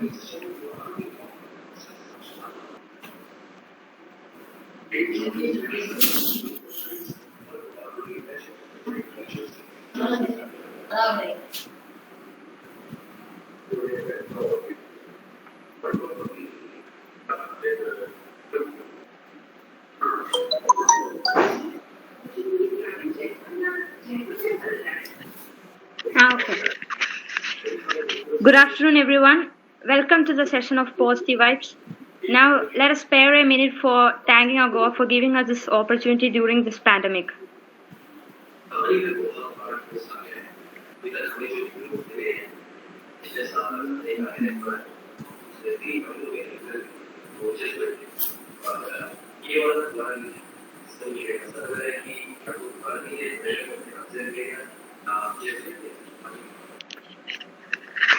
Good afternoon, everyone. Welcome to the session of Positive Vibes. Now, let us spare a minute for thanking our God for giving us this opportunity during this pandemic.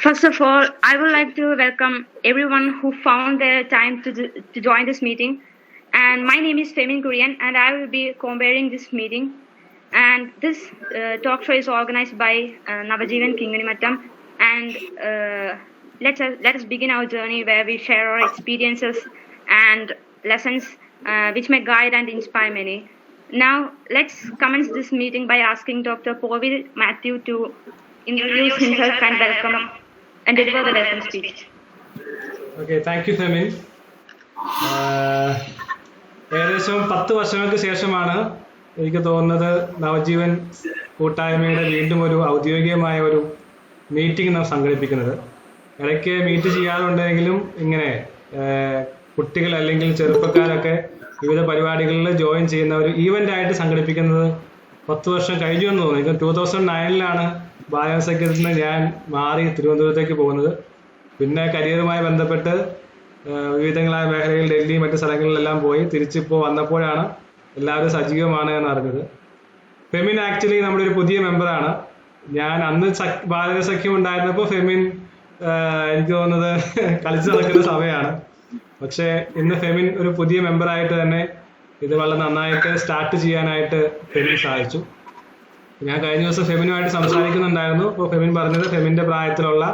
First of all, I would like to welcome everyone who found their time to join this meeting. And my name is Femin Kurian, and I will be co-chairing this meeting. And this talk show is organized by Navajeevan Kingunimattam. And let us begin our journey where we share our experiences and lessons which may guide and inspire many. Now, let's commence this meeting by asking Dr. Povil Matthew to introduce himself and welcome and deliver the welcome speech. Okay, thank you, Femin. ഏകദേശം 10 വർഷങ്ങൾക്ക് ശേഷമാണ് എനിക്ക് തോന്നുന്നത് നവജീവൻ കൂട്ടായ്മയുടെ വീണ്ടും ഒരു ഔദ്യോഗികമായ ഒരു മീറ്റിംഗ് നാം സംഘടിപ്പിക്കുന്നത്. ഇടയ്ക്ക് മീറ്റ് ചെയ്യാറുണ്ടെങ്കിലും ഇങ്ങനെ കുട്ടികൾ അല്ലെങ്കിൽ ചെറുപ്പക്കാരൊക്കെ വിവിധ പരിപാടികളിൽ ജോയിൻ ചെയ്യുന്ന ഒരു ഈവൻ്റ് ആയിട്ട് സംഘടിപ്പിക്കുന്നത് 10 വർഷം കഴിഞ്ഞു എന്ന് തോന്നുന്നു. 2009-ലാണ് ബാലസഖ്യത്തിൽ നിന്ന് ഞാൻ മാറി തിരുവനന്തപുരത്തേക്ക് പോകുന്നത്. പിന്നെ കരിയറുമായി ബന്ധപ്പെട്ട് വിവിധങ്ങളായ മേഖലകളിൽ ഡൽഹി മറ്റു സ്ഥലങ്ങളിലെല്ലാം പോയി തിരിച്ചിപ്പോൾ വന്നപ്പോഴാണ് എല്ലാവരും സജീവമാണ് എന്ന് അറിഞ്ഞത്. ഫെമിൻ ആക്ച്വലി നമ്മുടെ ഒരു പുതിയ മെമ്പറാണ്. ഞാൻ അന്ന് ബാലസഖ്യം ഉണ്ടായിരുന്നപ്പോൾ ഫെമിൻ എനിക്ക് തോന്നുന്നത് കളിച്ചു നടക്കുന്ന സമയമാണ്. പക്ഷേ ഇന്ന് ഫെമിൻ ഒരു പുതിയ മെമ്പറായിട്ട് തന്നെ ഇത് വളരെ നന്നായിട്ട് സ്റ്റാർട്ട് ചെയ്യാനായിട്ട് ഫെമിൻ സാധിച്ചു. ഞാൻ കഴിഞ്ഞ ദിവസം ഫെമിനുമായിട്ട് സംസാരിക്കുന്നുണ്ടായിരുന്നു. അപ്പോൾ ഫെമിൻ പറഞ്ഞത് ഫെമിൻ്റെ പ്രായത്തിലുള്ള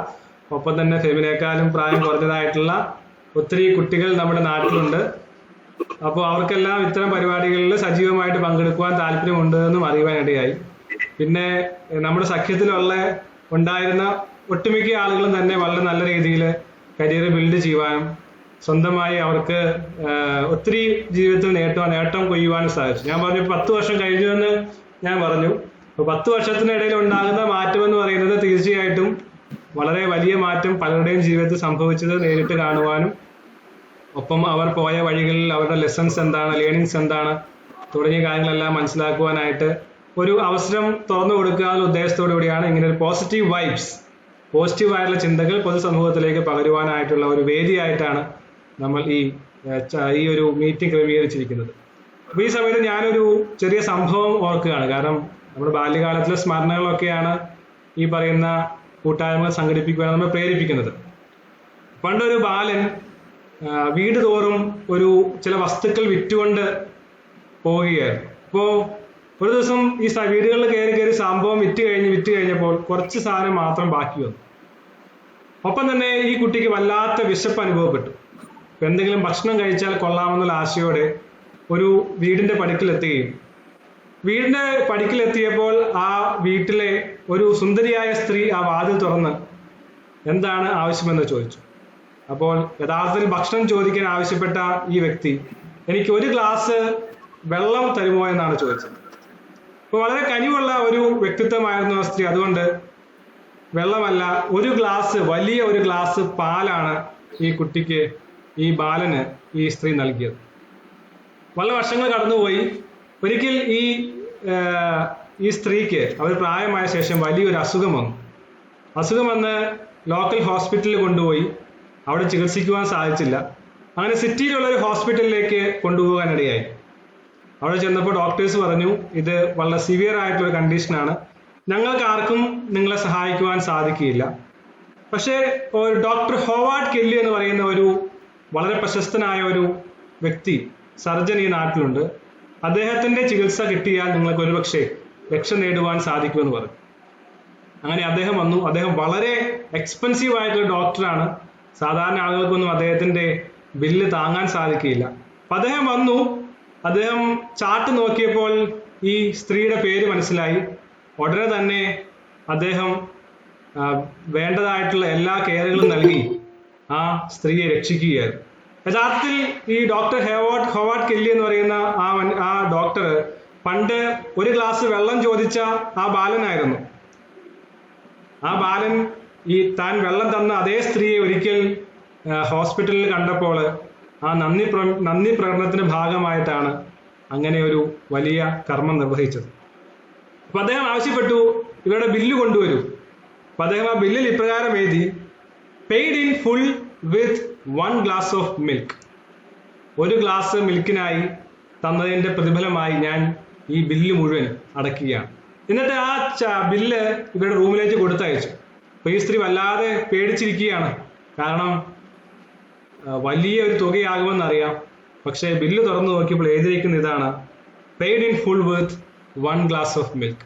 ഒപ്പം തന്നെ ഫെമിനേക്കാളും പ്രായം കുറഞ്ഞതായിട്ടുള്ള ഒത്തിരി കുട്ടികൾ നമ്മുടെ നാട്ടിലുണ്ട്. അപ്പോൾ അവർക്കെല്ലാം ഇത്തരം പരിപാടികളിൽ സജീവമായിട്ട് പങ്കെടുക്കുവാൻ താല്പര്യമുണ്ട് എന്നും അറിയുവാനിടയായി. പിന്നെ നമ്മുടെ സഖ്യത്തിലുള്ള ഉണ്ടായിരുന്ന ഒട്ടുമിക്ക ആളുകളും തന്നെ വളരെ നല്ല രീതിയിൽ കരിയർ ബിൽഡ് ചെയ്യുവാനും സ്വന്തമായി അവർക്ക് ഒത്തിരി ജീവിതത്തിൽ നേട്ടം കൊയ്യുവാനും സാധിച്ചു. ഞാൻ പറഞ്ഞു 10 വർഷം കഴിഞ്ഞു എന്ന് ഞാൻ പറഞ്ഞു. അപ്പോൾ 10 വർഷത്തിനിടയിൽ ഉണ്ടാകുന്ന മാറ്റം എന്ന് പറയുന്നത് തീർച്ചയായിട്ടും വളരെ വലിയ മാറ്റം പലരുടെയും ജീവിതത്തിൽ സംഭവിച്ചത് നേരിട്ട് കാണുവാനും ഒപ്പം അവർ പോയ വഴികളിൽ അവരുടെ ലെസൺസ് എന്താണ്, ലേണിങ്സ് എന്താണ് തുടങ്ങിയ കാര്യങ്ങളെല്ലാം മനസ്സിലാക്കുവാനായിട്ട് ഒരു അവസരം തുറന്നു കൊടുക്കുക എന്ന ഉദ്ദേശത്തോടു കൂടിയാണ് ഇങ്ങനെ ഒരു പോസിറ്റീവായിട്ടുള്ള ചിന്തകൾ പൊതുസമൂഹത്തിലേക്ക് പകരുവാനായിട്ടുള്ള ഒരു വേദിയായിട്ടാണ് നമ്മൾ ഈ ഒരു മീറ്റിംഗ് ക്രമീകരിച്ചിരിക്കുന്നത്. അപ്പോൾ ഈ സമയത്ത് ഞാനൊരു ചെറിയ സംഭവം ഓർക്കുകയാണ്. കാരണം നമ്മുടെ ബാല്യകാലത്തിലെ സ്മരണകളൊക്കെയാണ് ഈ പറയുന്ന കൂട്ടായ്മ സംഘടിപ്പിക്കുവാൻ നമ്മെ പ്രേരിപ്പിക്കുന്നത്. പണ്ടൊരു ബാലൻ വീട് തോറും ചില വസ്തുക്കൾ വിറ്റുകൊണ്ട് പോവുകയായിരുന്നു. അപ്പോൾ ഒരു ദിവസം ഈ വീടുകളിൽ കയറി സംഭവം വിറ്റ് കഴിഞ്ഞപ്പോൾ കുറച്ച് സാധനം മാത്രം ബാക്കി വന്നു. ഒപ്പം തന്നെ ഈ കുട്ടിക്ക് വല്ലാത്ത വിശപ്പ് അനുഭവപ്പെട്ടു. എന്തെങ്കിലും ഭക്ഷണം കഴിച്ചാൽ കൊള്ളാമെന്നുള്ള ആശയോടെ ഒരു വീടിന്റെ പടിക്കലെത്തുകയും വീടിന്റെ പടിക്കലെത്തിയപ്പോൾ ആ വീട്ടിലെ ഒരു സുന്ദരിയായ സ്ത്രീ ആ വാതിൽ തുറന്ന് എന്താണ് ആവശ്യമെന്ന് ചോദിച്ചു. അപ്പോൾ യഥാർത്ഥത്തിൽ ഭക്ഷണം ചോദിക്കാൻ ആവശ്യപ്പെട്ട ഈ വ്യക്തി എനിക്ക് ഒരു ഗ്ലാസ് വെള്ളം തരുമോ എന്നാണ് ചോദിച്ചത്. അപ്പോൾ വളരെ കനിവുള്ള ഒരു വ്യക്തിത്വമായിരുന്നു ആ സ്ത്രീ. അതുകൊണ്ട് വെള്ളമല്ല, വലിയ ഒരു ഗ്ലാസ് പാലാണ് ഈ കുട്ടിക്ക്, ഈ ബാലന് ഈ സ്ത്രീ നൽകിയത്. വളരെ വർഷങ്ങൾ കടന്നുപോയി. ഒരിക്കൽ ഈ സ്ത്രീക്ക് അവർ പ്രായമായ ശേഷം വലിയൊരു അസുഖം വന്ന് ലോക്കൽ ഹോസ്പിറ്റലിൽ കൊണ്ടുപോയി. അവിടെ ചികിത്സിക്കുവാൻ സാധിച്ചില്ല. അങ്ങനെ സിറ്റിയിലുള്ള ഒരു ഹോസ്പിറ്റലിലേക്ക് കൊണ്ടുപോകാനിടയായി. അവിടെ ചെന്നപ്പോൾ ഡോക്ടേഴ്സ് പറഞ്ഞു, ഇത് വളരെ സിവിയർ ആയിട്ടുള്ള ഒരു കണ്ടീഷനാണ്, ഞങ്ങൾക്ക് ആർക്കും നിങ്ങളെ സഹായിക്കുവാൻ സാധിക്കില്ല. പക്ഷേ ഒരു ഡോക്ടർ ഹോവാർഡ് കെല്ലി എന്ന് പറയുന്ന ഒരു വളരെ പ്രശസ്തനായ ഒരു വ്യക്തി, സർജൻ ഈ നാട്ടിലുണ്ട്. അദ്ദേഹത്തിന്റെ ചികിത്സ കിട്ടിയാൽ നിങ്ങൾക്ക് ഒരുപക്ഷെ രക്ഷ നേടുവാൻ സാധിക്കുമെന്ന് പറഞ്ഞു. അങ്ങനെ അദ്ദേഹം വന്നു. അദ്ദേഹം വളരെ എക്സ്പെൻസീവ് ആയിട്ടുള്ള ഡോക്ടറാണ്. സാധാരണ ആളുകൾക്കൊന്നും അദ്ദേഹത്തിന്റെ ബില്ല് താങ്ങാൻ സാധിക്കില്ല. അപ്പൊ അദ്ദേഹം വന്നു, അദ്ദേഹം ചാർട്ട് നോക്കിയപ്പോൾ ഈ സ്ത്രീയുടെ പേര് മനസ്സിലായി. ഉടനെ തന്നെ അദ്ദേഹം വേണ്ടതായിട്ടുള്ള എല്ലാ കെയറുകളും നൽകി ആ സ്ത്രീയെ രക്ഷിക്കുകയായിരുന്നു. യഥാർത്ഥത്തിൽ ഈ ഡോക്ടർ ഹോവാർഡ് കെല്ലി എന്ന് പറയുന്ന ആ ഡോക്ടർ പണ്ട് ഒരു ഗ്ലാസ് വെള്ളം ചോദിച്ച ആ ബാലനായിരുന്നു. ആ ബാലൻ ഈ താൻ വെള്ളം തന്ന അതേ സ്ത്രീയെ ഒരിക്കൽ ഹോസ്പിറ്റലിൽ കണ്ടപ്പോൾ ആ നന്ദി പ്രകടനത്തിന്റെ ഭാഗമായിട്ടാണ് അങ്ങനെ ഒരു വലിയ കർമ്മം നിർവഹിച്ചത്. അപ്പൊ അദ്ദേഹം ആവശ്യപ്പെട്ടു, ഇവരുടെ ബില്ല് കൊണ്ടുവരൂ. അപ്പൊ അദ്ദേഹം ആ ബില്ലിൽ ഇപ്രകാരം എഴുതി, paid in full with 1 glass of milk. ഒരു ഗ്ലാസ് മിൽക്കിനായി തന്നതിന്റെ പ്രതിഫലമായി ഞാൻ ഈ ബില്ല് മുഴുവൻ അടയ്ക്കുകയാണ്. എന്നിട്ട് ആ ബില്ല് ഇവരുടെ റൂമിലേക്ക് കൊടുത്തയച്ചു. അപ്പൊ ഈ സ്ത്രീ വല്ലാതെ പേടിച്ചിരിക്കുകയാണ്. കാരണം വലിയ ഒരു തുകയാകുമെന്നറിയാം. പക്ഷേ ബില്ല് തുറന്നു നോക്കിയപ്പോൾ എഴുതിയിരിക്കുന്ന ഇതാണ്, paid in full with 1 glass of milk.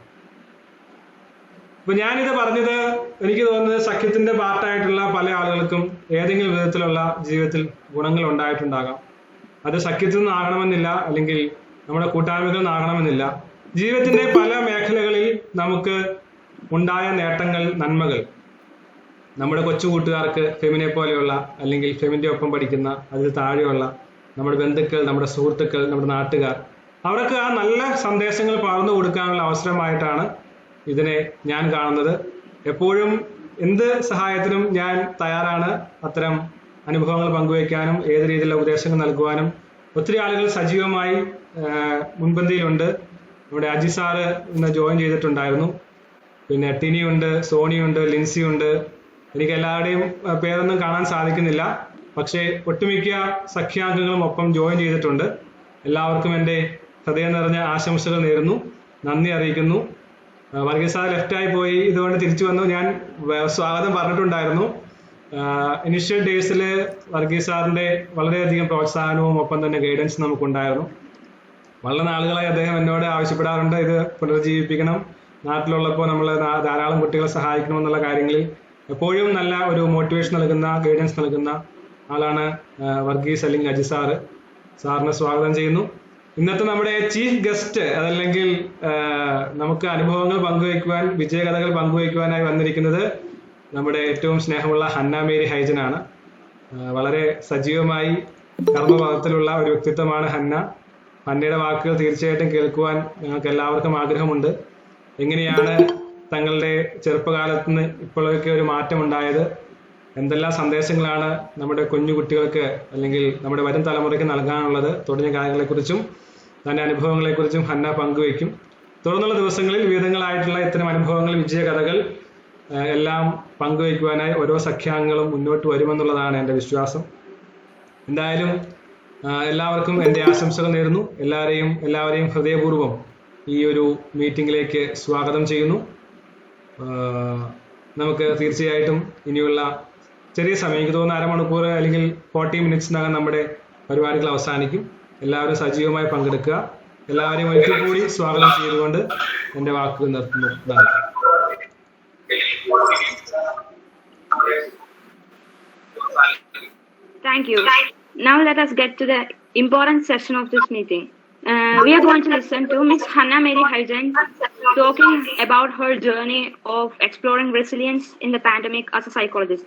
അപ്പൊ ഞാനിത് പറഞ്ഞത് എനിക്ക് തോന്നുന്നത് സഖ്യത്തിന്റെ പാർട്ടായിട്ടുള്ള പല ആളുകൾക്കും ഏതെങ്കിലും വിധത്തിലുള്ള ജീവിതത്തിൽ ഗുണങ്ങൾ ഉണ്ടായിട്ടുണ്ടാകാം. അത് സഖ്യത്തിൽ നിന്നാകണമെന്നില്ല, അല്ലെങ്കിൽ നമ്മുടെ കൂട്ടായ്മകളിൽ നിന്നാകണമെന്നില്ല. ജീവിതത്തിന്റെ പല മേഖലകളിൽ നമുക്ക് ഉണ്ടായ നേട്ടങ്ങൾ, നന്മകൾ നമ്മുടെ കൊച്ചു കൂട്ടുകാർക്ക്, ഫെമിനെ പോലെയുള്ള അല്ലെങ്കിൽ ഫെമിന്റെ ഒപ്പം പഠിക്കുന്ന അതിൽ താഴെയുള്ള നമ്മുടെ ബന്ധുക്കൾ, നമ്മുടെ സുഹൃത്തുക്കൾ, നമ്മുടെ നാട്ടുകാർ, അവർക്ക് ആ നല്ല സന്ദേശങ്ങൾ പകർന്നു കൊടുക്കാനുള്ള അവസരമായിട്ടാണ് ഇതിനെ ഞാൻ കാണുന്നത്. എപ്പോഴും എന്ത് സഹായത്തിനും ഞാൻ തയ്യാറാണ്. അത്തരം അനുഭവങ്ങൾ പങ്കുവയ്ക്കാനും ഏത് രീതിയിലുള്ള ഉപദേശങ്ങൾ നൽകുവാനും ഒത്തിരി ആളുകൾ സജീവമായി മുൻപന്തിയിലുണ്ട്. നമ്മുടെ അജി സാറ് ഇന്ന് ജോയിൻ ചെയ്തിട്ടുണ്ടായിരുന്നു. പിന്നെ ടിനിയുണ്ട്, സോണിയുണ്ട്, ലിൻസിയുണ്ട്. എനിക്ക് എല്ലാവരുടെയും പേരൊന്നും കാണാൻ സാധിക്കുന്നില്ല. പക്ഷേ ഒട്ടുമിക്ക സഖ്യാംഗങ്ങളും ഒപ്പം ജോയിൻ ചെയ്തിട്ടുണ്ട്. എല്ലാവർക്കും എൻ്റെ ഹൃദയം നിറഞ്ഞ ആശംസകൾ നേരുന്നു, നന്ദി അറിയിക്കുന്നു. വർഗീസ് സാർ ലെഫ്റ്റായി പോയി, ഇതുകൊണ്ട് തിരിച്ചു വന്നു. ഞാൻ സ്വാഗതം പറഞ്ഞിട്ടുണ്ടായിരുന്നു. ഇനിഷ്യൽ ഡേയ്സിൽ വർഗീസ് സാറിന്റെ വളരെയധികം പ്രോത്സാഹനവും ഒപ്പം തന്നെ ഗൈഡൻസ് നമുക്കുണ്ടായിരുന്നു. വളരെ നാളുകളായി അദ്ദേഹം എന്നോട് ആവശ്യപ്പെടാറുണ്ട്, ഇത് പുനർജീവിപ്പിക്കണം, നാട്ടിലുള്ളപ്പോൾ നമ്മൾ ധാരാളം കുട്ടികളെ സഹായിക്കണമെന്നുള്ള കാര്യങ്ങളിൽ എപ്പോഴും നല്ല ഒരു മോട്ടിവേഷൻ നൽകുന്ന, ഗൈഡൻസ് നൽകുന്ന ആളാണ് വർഗീസ് അല്ലെങ്കിൽ അജി സാറ്. സാറിനെ സ്വാഗതം ചെയ്യുന്നു. ഇന്നത്തെ നമ്മുടെ ചീഫ് ഗസ്റ്റ്, അതല്ലെങ്കിൽ നമുക്ക് അനുഭവങ്ങൾ പങ്കുവയ്ക്കുവാൻ, വിജയകഥകൾ പങ്കുവയ്ക്കുവാനായി വന്നിരിക്കുന്നത് നമ്മുടെ ഏറ്റവും സ്നേഹമുള്ള ഹന്ന മേരി ഹൈജനാണ്. വളരെ സജീവമായി കർമ്മപഥത്തിലുള്ള ഒരു വ്യക്തിത്വമാണ് ഹന്ന. ഹന്നയുടെ വാക്കുകൾ തീർച്ചയായിട്ടും കേൾക്കുവാൻ ഞങ്ങൾക്ക് എല്ലാവർക്കും ആഗ്രഹമുണ്ട്. എങ്ങനെയാണ് തങ്ങളുടെ ചെറുപ്പകാലത്ത് നിന്ന് ഇപ്പോഴൊക്കെ ഒരു മാറ്റം ഉണ്ടായത്, എന്തെല്ലാം സന്ദേശങ്ങളാണ് നമ്മുടെ കുഞ്ഞു കുട്ടികൾക്ക് അല്ലെങ്കിൽ നമ്മുടെ വരും തലമുറയ്ക്ക് നൽകാനുള്ളത് തുടങ്ങിയ കാര്യങ്ങളെക്കുറിച്ചും തന്റെ അനുഭവങ്ങളെക്കുറിച്ചും ഹന്ന പങ്കുവയ്ക്കും. തുടർന്നുള്ള ദിവസങ്ങളിൽ വിവിധങ്ങളായിട്ടുള്ള ഇത്തരം അനുഭവങ്ങൾ, വിജയകഥകൾ എല്ലാം പങ്കുവയ്ക്കുവാനായി ഓരോ സഖ്യാംഗങ്ങളും മുന്നോട്ട് വരുമെന്നുള്ളതാണ് എൻ്റെ വിശ്വാസം. എന്തായാലും എല്ലാവർക്കും എൻ്റെ ആശംസകൾ നേരുന്നു. എല്ലാവരെയും ഹൃദയപൂർവ്വം ഈ ഒരു മീറ്റിംഗിലേക്ക് സ്വാഗതം ചെയ്യുന്നു. നമുക്ക് തീർച്ചയായിട്ടും ഇനിയുള്ള ചെറിയ സമയം, എനിക്ക് തോന്നുന്ന അരമണിക്കൂർ അല്ലെങ്കിൽ 40 മിനിറ്റ്സിനകം നമ്മുടെ പരിപാടികൾ അവസാനിക്കും. എല്ലാവരും സജീവമായി പങ്കെടുക്കുക. എല്ലാവരെയും ഒരിക്കൽ കൂടി സ്വാഗതം ചെയ്തുകൊണ്ട് എൻ്റെ വാക്കുകൾ നിർത്തുന്നു. നന്ദി. Thank you. Now let us get to the important session of this meeting. We are going to listen to Ms. Hannah Mary Hygen talking about her journey of exploring resilience in the pandemic as a psychologist.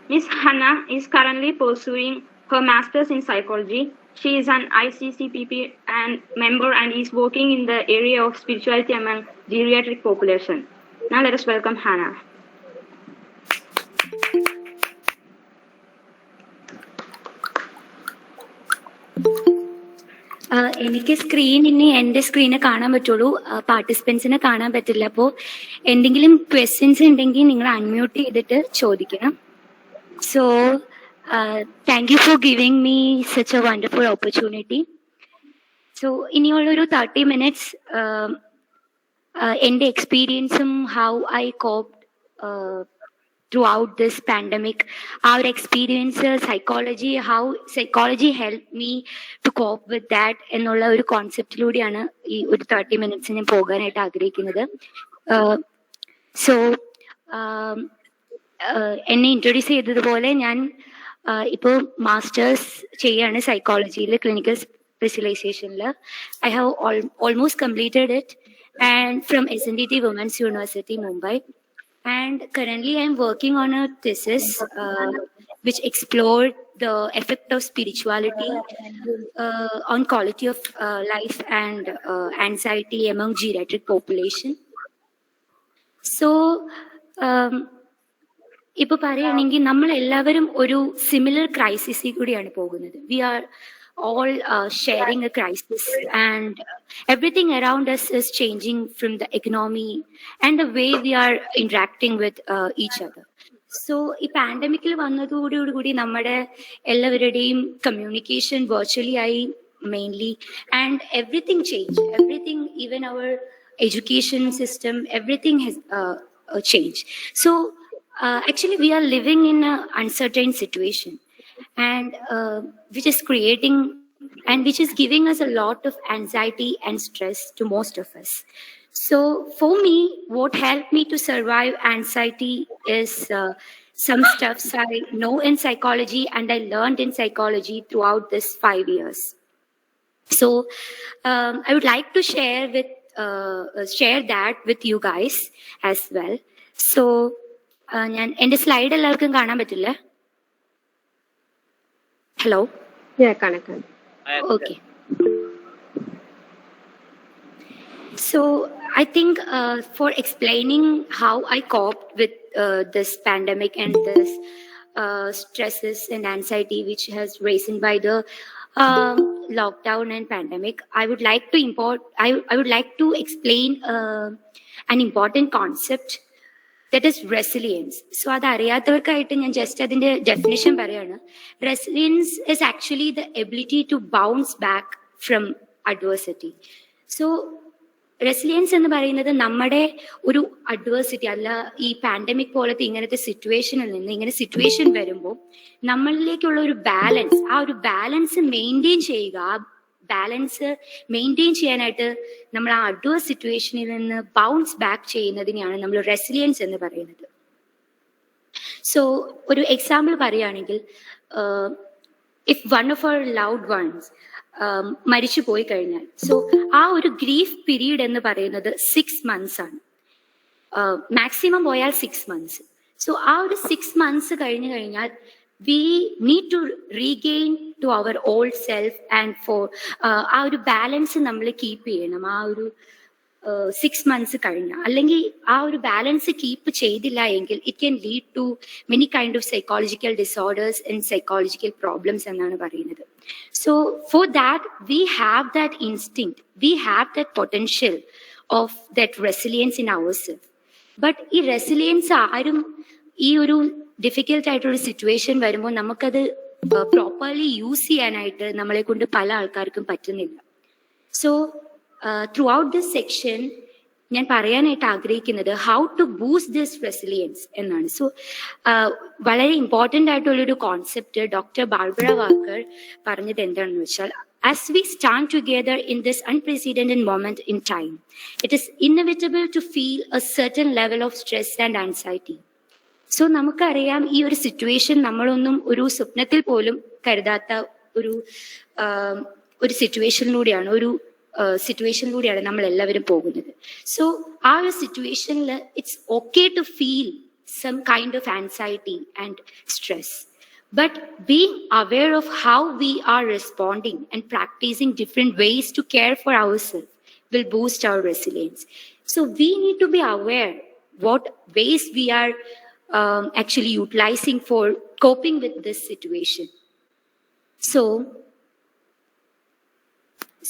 Ms. Hannah is currently pursuing her master's in psychology. She is an ICCPP and member and is working in the area of spirituality among geriatric population. Now let us welcome Hannah. എനിക്ക് എൻ്റെ screen കാണാൻ പറ്റുള്ളൂ, പാർട്ടിസിപ്പൻസിനെ കാണാൻ പറ്റില്ല. അപ്പോൾ എന്തെങ്കിലും questions ഉണ്ടെങ്കിൽ നിങ്ങൾ അൺമ്യൂട്ട് ചെയ്തിട്ട് ചോദിക്കണം. So thank you for giving me such a wonderful opportunity. So ഇനിയുള്ളൊരു 30 മിനിറ്റ്സ് എൻ്റെ എക്സ്പീരിയൻസും how I cope throughout this pandemic, our experience, how psychology helped me to cope with that എന്നുള്ള ഒരു കോൺസെപ്റ്റിലൂടെയാണ് ഈ ഒരു 30 മിനിറ്റ്സ് ഞാൻ പോകാനായിട്ട് ആഗ്രഹിക്കുന്നത്. സോ എന്നെ ഇൻട്രൊഡ്യൂസ് ചെയ്തതുപോലെ ഞാൻ ഇപ്പോൾ മാസ്റ്റേഴ്സ് ചെയ്യാണ് സൈക്കോളജിയിൽ ക്ലിനിക്കൽ സ്പെഷ്യലൈസേഷനിൽ. I have almost completed it and from SNDT Women's University, Mumbai. And currently I'm working on a thesis which explored the effect of spirituality on quality of life and anxiety among geriatric population. So, ഇപ്പൊ പറയുകയാണെങ്കിൽ നമ്മൾ എല്ലാവരും ഒരു similar ക്രൈസിസിൽ കൂടിയാണ് പോകുന്നത്. We are all sharing a crisis, and everything around us is changing, from the economy and the way we are interacting with each other. So ഈ പാൻഡമിക്കിൽ വന്നതോടുകൂടി നമ്മുടെ എല്ലാവരുടെയും കമ്മ്യൂണിക്കേഷൻ വെർച്വലി ആയി mainly, and everything change, everything, even our education system, everything has change. So actually we are living in an uncertain situation, and which is creating and which is giving us a lot of anxiety and stress to most of us. So for me, what helped me to survive anxiety is some stuffs I know in psychology and I learned in psychology throughout this 5 years. So I would like to share that with you guys as well. So ഞാൻ എൻ്റെ slide എല്ലാവർക്കും കാണാൻ പറ്റില്ലേ? Hello? Yeah, Kanakan. Okay. So I think for explaining how I coped with this pandemic and this stresses and anxiety which has risen by the lockdown and pandemic, I would like to explain an important concept, that is resilience. So അത് അറിയാത്തവർക്കായിട്ട് ഞാൻ just അതിന്റെ definition പറയാണ്. Resilience is actually the ability to bounce back from adversity. So resilience എന്ന് പറയുന്നത് നമ്മുടെ ഒരു adversity അല്ല, ഈ പാൻഡമിക് പോലത്തെ ഇങ്ങനത്തെ സിറ്റുവേഷനിൽ നിന്ന് ഇങ്ങനെ സിറ്റുവേഷൻ വരുമ്പോൾ നമ്മളിലേക്കുള്ള ഒരു ബാലൻസ്, ആ ഒരു ബാലൻസ് മെയിൻറ്റെയിൻ ചെയ്യുക. ആ ബാലൻസ് മെയിൻറ്റെയിൻ ചെയ്യാനായിട്ട് നമ്മൾ ആ അഡ്വേഴ്സ് സിറ്റുവേഷനിൽ നിന്ന് ബൗൺസ് ബാക്ക് ചെയ്യുന്നതിനെയാണ് നമ്മൾ റെസിലിയൻസ് എന്ന് പറയുന്നത്. സോ ഒരു എക്സാമ്പിൾ പറയുകയാണെങ്കിൽ, if one of our loved ones മരിച്ചു പോയി കഴിഞ്ഞാൽ, സോ ആ ഒരു ഗ്രീഫ് പീരീഡ് എന്ന് പറയുന്നത് 6 months ആണ്. മാക്സിമം പോയാൽ 6 months. സോ ആ ഒരു 6 months കഴിഞ്ഞു കഴിഞ്ഞാൽ we need to regain to our old self, and for ആ ഒരു ബാലൻസ് നമ്മൾ കീപ്പ് ചെയ്യണം. ആ ഒരു 6 months കഴിഞ്ഞ, അല്ലെങ്കിൽ ആ ഒരു ബാലൻസ് കീപ്പ് ചെയ്തില്ല എങ്കിൽ it can lead to many kind of psychological disorders and psychological problems എന്നാണ് പറയുന്നത്. So for that we have that instinct, we have that potential of that resilience in our self. But ഈ resilience ആരും ഈ ഒരു difficult ആയിട്ടൊരു situation വരുമ്പോൾ നമുക്കത് properly use ചെയ്യാനായിട്ട് നമ്മളെ കൊണ്ട് പല ആൾക്കാർക്കും പറ്റുന്നില്ല. So through out this session ഞാൻ പറയാനായിട്ട് ആഗ്രഹിക്കുന്നത് how to boost this resilience എന്നാണ്. സോ വളരെ ഇമ്പോർട്ടൻ്റ് ആയിട്ടുള്ളൊരു കോൺസെപ്റ്റ് ഡോക്ടർ ബാർബറ വാക്കർ പറഞ്ഞത് എന്താണെന്ന് വെച്ചാൽ, as we stand together in this unprecedented moment in time, it is inevitable to feel a certain level of stress and anxiety. So നമുക്കറിയാം ഈ ഒരു situation നമ്മളൊന്നും ഒരു സ്വപ്നത്തിൽ പോലും കരുതാത്ത ഒരു സിറ്റുവേഷനിലൂടെയാണ് നമ്മൾ എല്ലാവരും പോകുന്നത്. സോ ആ ഒരു സിറ്റുവേഷനിൽ it's okay to feel some kind of anxiety and stress, but being aware of how we are responding and practicing different ways to care for our self will boost our resilience. So we need to be aware what ways we are actually utilizing for coping with this situation.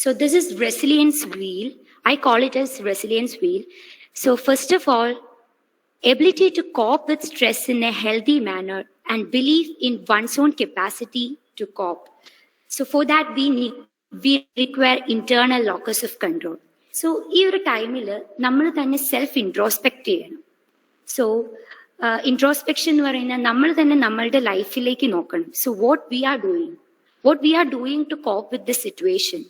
So this is resilience wheel. I call it as resilience wheel. So first of all, ability to cope with stress in a healthy manner and belief in one's own capacity to cope. So for that we require internal locus of control. So ഈ ഒരു ടൈമിൽ നമ്മൾ തന്നെ self introspect ചെയ്യണം. So introspection എന്ന് പറയുന്നത് നമ്മൾ തന്നെ നമ്മളുടെ ലൈഫിലേക്ക് നോക്കണം. So what we are doing to cope with this situation.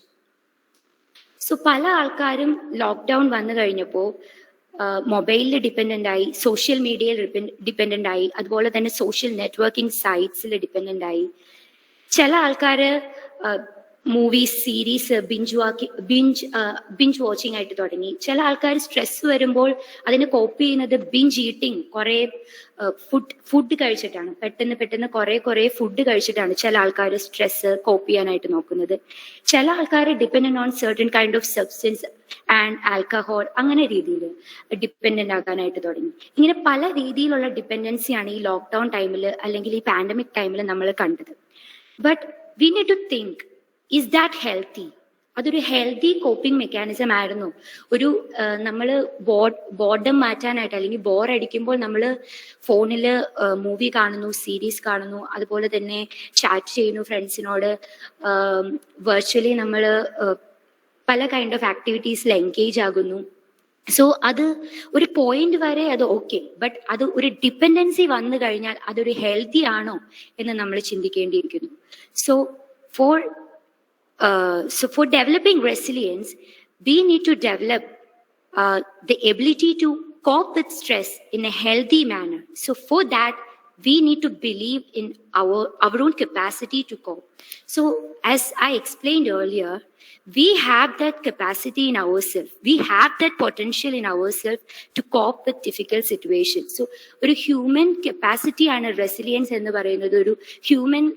So പല ആൾക്കാരും ലോക്ക്ഡൗൺ വന്നു കഴിഞ്ഞപ്പോൾ മൊബൈലിൽ ഡിപ്പെൻഡൻ്റ് ആയി, സോഷ്യൽ മീഡിയയിൽ ഡിപ്പെൻഡൻ്റ് ആയി, അതുപോലെ തന്നെ സോഷ്യൽ നെറ്റ്വർക്കിംഗ് സൈറ്റ്സിൽ ഡിപ്പെൻഡൻ്റ് ആയി. ചില ആൾക്കാർ മൂവീസ്, സീരീസ് ബിഞ്ച് വാച്ചിങ് ആയിട്ട് തുടങ്ങി. ചില ആൾക്കാർ സ്ട്രെസ് വരുമ്പോൾ അതിന് കോപ്പ് ചെയ്യുന്നത് ബിഞ്ച് ഈറ്റിംഗ്, കുറെ ഫുഡ് കഴിച്ചിട്ടാണ്. പെട്ടെന്ന് കുറെ ഫുഡ് കഴിച്ചിട്ടാണ് ചില ആൾക്കാർ സ്ട്രെസ് കോപ്പ് ചെയ്യാനായിട്ട് നോക്കുന്നത്. ചില ആൾക്കാർ dependent on certain kind of substance and alcohol, അങ്ങനെ രീതിയിൽ ഡിപ്പെൻഡന്റ് ആകാനായിട്ട് തുടങ്ങി. ഇങ്ങനെ പല രീതിയിലുള്ള ഡിപ്പെൻഡൻസിയാണ് ഈ ലോക്ക്ഡൌൺ ടൈമിൽ അല്ലെങ്കിൽ ഈ പാൻഡമിക് ടൈമിൽ നമ്മൾ കണ്ടത്. But we need to think, is that healthy? അതൊരു ഹെൽത്തി കോപ്പിംഗ് മെക്കാനിസം ആയിരുന്നു? ഒരു നമ്മൾ ബോർഡം മാറ്റാനായിട്ട് അല്ലെങ്കിൽ ബോർ അടിക്കുമ്പോൾ നമ്മൾ ഫോണിൽ മൂവി കാണുന്നു, സീരീസ് കാണുന്നു, അതുപോലെ തന്നെ ചാറ്റ് ചെയ്യുന്നു ഫ്രണ്ട്സിനോട്, വെർച്വലി നമ്മൾ പല കൈൻഡ് ഓഫ് ആക്ടിവിറ്റീസിൽ എൻഗേജ് ആകുന്നു. സോ അത് ഒരു പോയിന്റ് വരെ അത് ഓക്കെ, ബട്ട് അത് ഒരു ഡിപ്പെൻഡൻസി വന്നു കഴിഞ്ഞാൽ അതൊരു ഹെൽത്തി ആണോ എന്ന് നമ്മൾ ചിന്തിക്കേണ്ടിയിരിക്കുന്നു. So for developing resilience, we need to develop the ability to cope with stress in a healthy manner. So for that, we need to believe in our own capacity to cope. So as I explained earlier, we have that capacity in ourselves. We have that potential in ourselves to cope with difficult situations. So ഒരു human capacity ആണ് resilience എന്ന് പറയുന്നത്. ഒരു human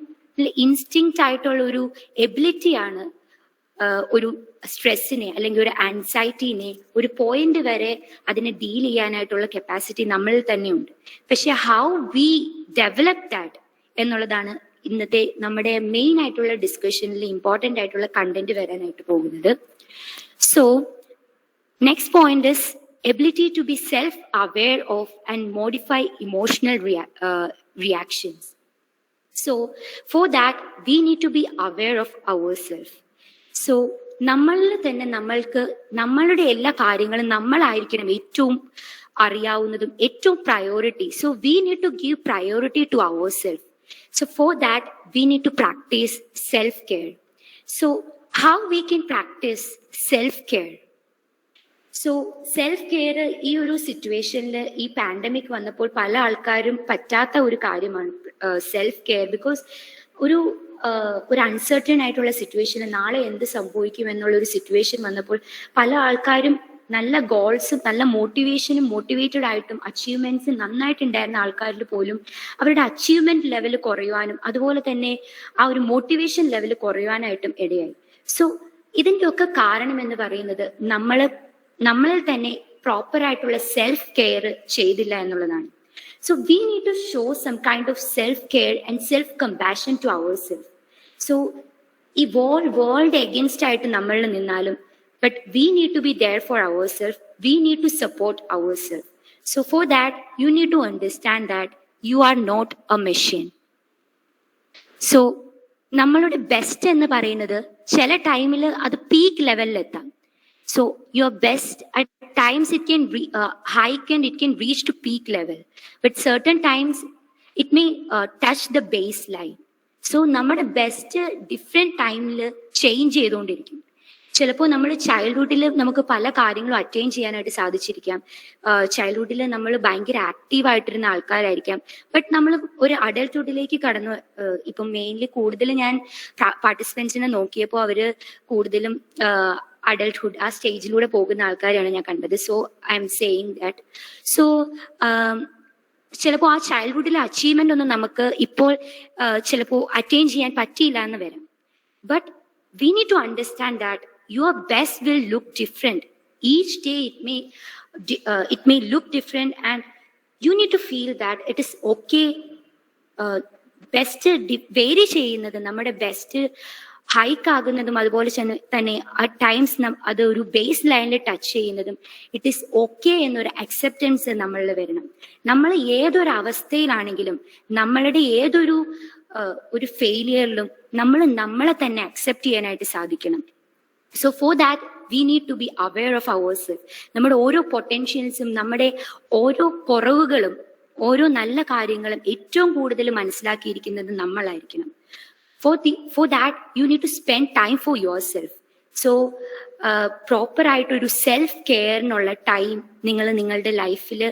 instinct ആയിട്ടുള്ള ഒരു ability ആണ് ഒരു സ്ട്രെസ്സിനെ അല്ലെങ്കിൽ ഒരു ആൻസൈറ്റിനെ ഒരു പോയിന്റ് വരെ അതിനെ ഡീൽ ചെയ്യാനായിട്ടുള്ള കപ്പാസിറ്റി നമ്മളിൽ തന്നെയുണ്ട്. പക്ഷെ ഹൗ വി ഡെവലപ്പ് ദാറ്റ് എന്നുള്ളതാണ് ഇന്നത്തെ നമ്മുടെ മെയിൻ ആയിട്ടുള്ള ഡിസ്കഷനിൽ ഇമ്പോർട്ടൻ്റ് ആയിട്ടുള്ള കണ്ടന്റ് വരാനായിട്ട് പോകുന്നത്. So next point is ability to be self aware of and modify emotional reactions. So for that, we need to be aware of ourselves. So നമ്മളിൽ തന്നെ നമ്മളുടെ എല്ലാ കാര്യങ്ങളും നമ്മളായിരിക്കണം ഏറ്റവും അറിയാവുന്നതും ഏറ്റവും priority. So we need to give priority to ourselves. So for that, we need to practice self-care. So how we can practice self-care? So self care ഈ ഒരു സിറ്റുവേഷനിൽ ഈ പാൻഡമിക് വന്നപ്പോൾ പല ആൾക്കാരും പറ്റാത്ത ഒരു കാര്യമാണ് സെൽഫ് കെയർ. ബിക്കോസ് ഒരു അൺസർട്ടൺ ആയിട്ടുള്ള സിറ്റുവേഷന് നാളെ എന്ത് സംഭവിക്കും എന്നുള്ളൊരു സിറ്റുവേഷൻ വന്നപ്പോൾ പല ആൾക്കാരും നല്ല ഗോൾസും നല്ല മോട്ടിവേഷനും മോട്ടിവേറ്റഡ് ആയിട്ടും അച്ചീവ്മെന്റ്സും നന്നായിട്ടുണ്ടായിരുന്ന ആൾക്കാരിൽ പോലും അവരുടെ അച്ചീവ്മെന്റ് ലെവൽ കുറയുവാനും അതുപോലെ തന്നെ ആ ഒരു മോട്ടിവേഷൻ ലെവൽ കുറയുവാനായിട്ടും ഇടയായി. സോ ഇതിൻ്റെയൊക്കെ കാരണം എന്ന് പറയുന്നത് നമ്മളിൽ തന്നെ പ്രോപ്പർ ആയിട്ടുള്ള സെൽഫ് കെയർ ചെയ്തില്ല എന്നുള്ളതാണ്. So we need to show some kind of self care and self compassion to our self. So ഈ വേൾഡ് എഗൻസ്റ്റ് ആയിട്ട് നമ്മളിൽ നിന്നാലും but we need to be there for our self. We need to support our self. So for that you need to understand that you are not a machine. So നമ്മളുടെ best എന്ന് പറയുന്നത് ചില ടൈമിൽ അത് peak ലെവലിലെത്താം. So your best at times it can hike and it can reach to peak level, but certain times it may touch the baseline. So നമ്മുടെ best different ടൈമിൽ change ചെയ്തുകൊണ്ടിരിക്കും. ചിലപ്പോൾ നമ്മൾ ചൈൽഡ്ഹുഡിൽ നമുക്ക് പല കാര്യങ്ങളും അറ്റൈൻ ചെയ്യാനായിട്ട് സാധിച്ചിരിക്കാം. ചൈൽഡ്ഹുഡിൽ നമ്മൾ ഭയങ്കര ആക്റ്റീവായിട്ടിരുന്ന ആൾക്കാരായിരിക്കാം. ബട്ട് നമ്മൾ ഒരു അഡൽട്ട്ഹുഡിലേക്ക് കടന്നു, ഇപ്പം മെയിൻലി കൂടുതൽ ഞാൻ പാർട്ടിസിപ്പൻസിനെ നോക്കിയപ്പോൾ അവര് കൂടുതലും അഡൽട്ട്ഹുഡ് ആ സ്റ്റേജിലൂടെ പോകുന്ന ആൾക്കാരാണ് ഞാൻ കണ്ടത്. So I M saying that. So ചിലപ്പോൾ ആ ചൈൽഡ്ഹുഡിലെ അച്ചീവ്മെന്റ് ഒന്നും നമുക്ക് ഇപ്പോൾ ചിലപ്പോൾ അറ്റൈൻ ചെയ്യാൻ പറ്റിയില്ല എന്ന് വരാം. But we need to understand that your best will look different each day. It may look different and you need to feel that it is okay. Best vary ചെയ്യുന്നത് നമ്മുടെ ബെസ്റ്റ് ഹൈക്ക് ആകുന്നതും അതുപോലെ തന്നെ at times അത് ഒരു base ലൈനിൽ touch ചെയ്യുന്നതും it is okay എന്നൊരു acceptance നമ്മളിൽ വരണം. നമ്മൾ ഏതൊരു അവസ്ഥയിലാണെങ്കിലും നമ്മളുടെ ഏതൊരു ഫെയിലിയറിലും നമ്മളെ തന്നെ അക്സെപ്റ്റ് ചെയ്യാനായിട്ട് സാധിക്കണം. So for that we need to be aware of our self. നമ്മുടെ ഓരോ പൊട്ടൻഷ്യൽസും നമ്മുടെ ഓരോ കുറവുകളും ഓരോ നല്ല കാര്യങ്ങളും ഏറ്റവും കൂടുതൽ മനസ്സിലാക്കിയിരിക്കുന്നത് നമ്മളായിരിക്കണം. For that, you need to spend time for yourself. So പ്രോപ്പറായിട്ടൊരു സെൽഫ് കെയറിനുള്ള ടൈം നിങ്ങൾ നിങ്ങളുടെ ലൈഫിൽ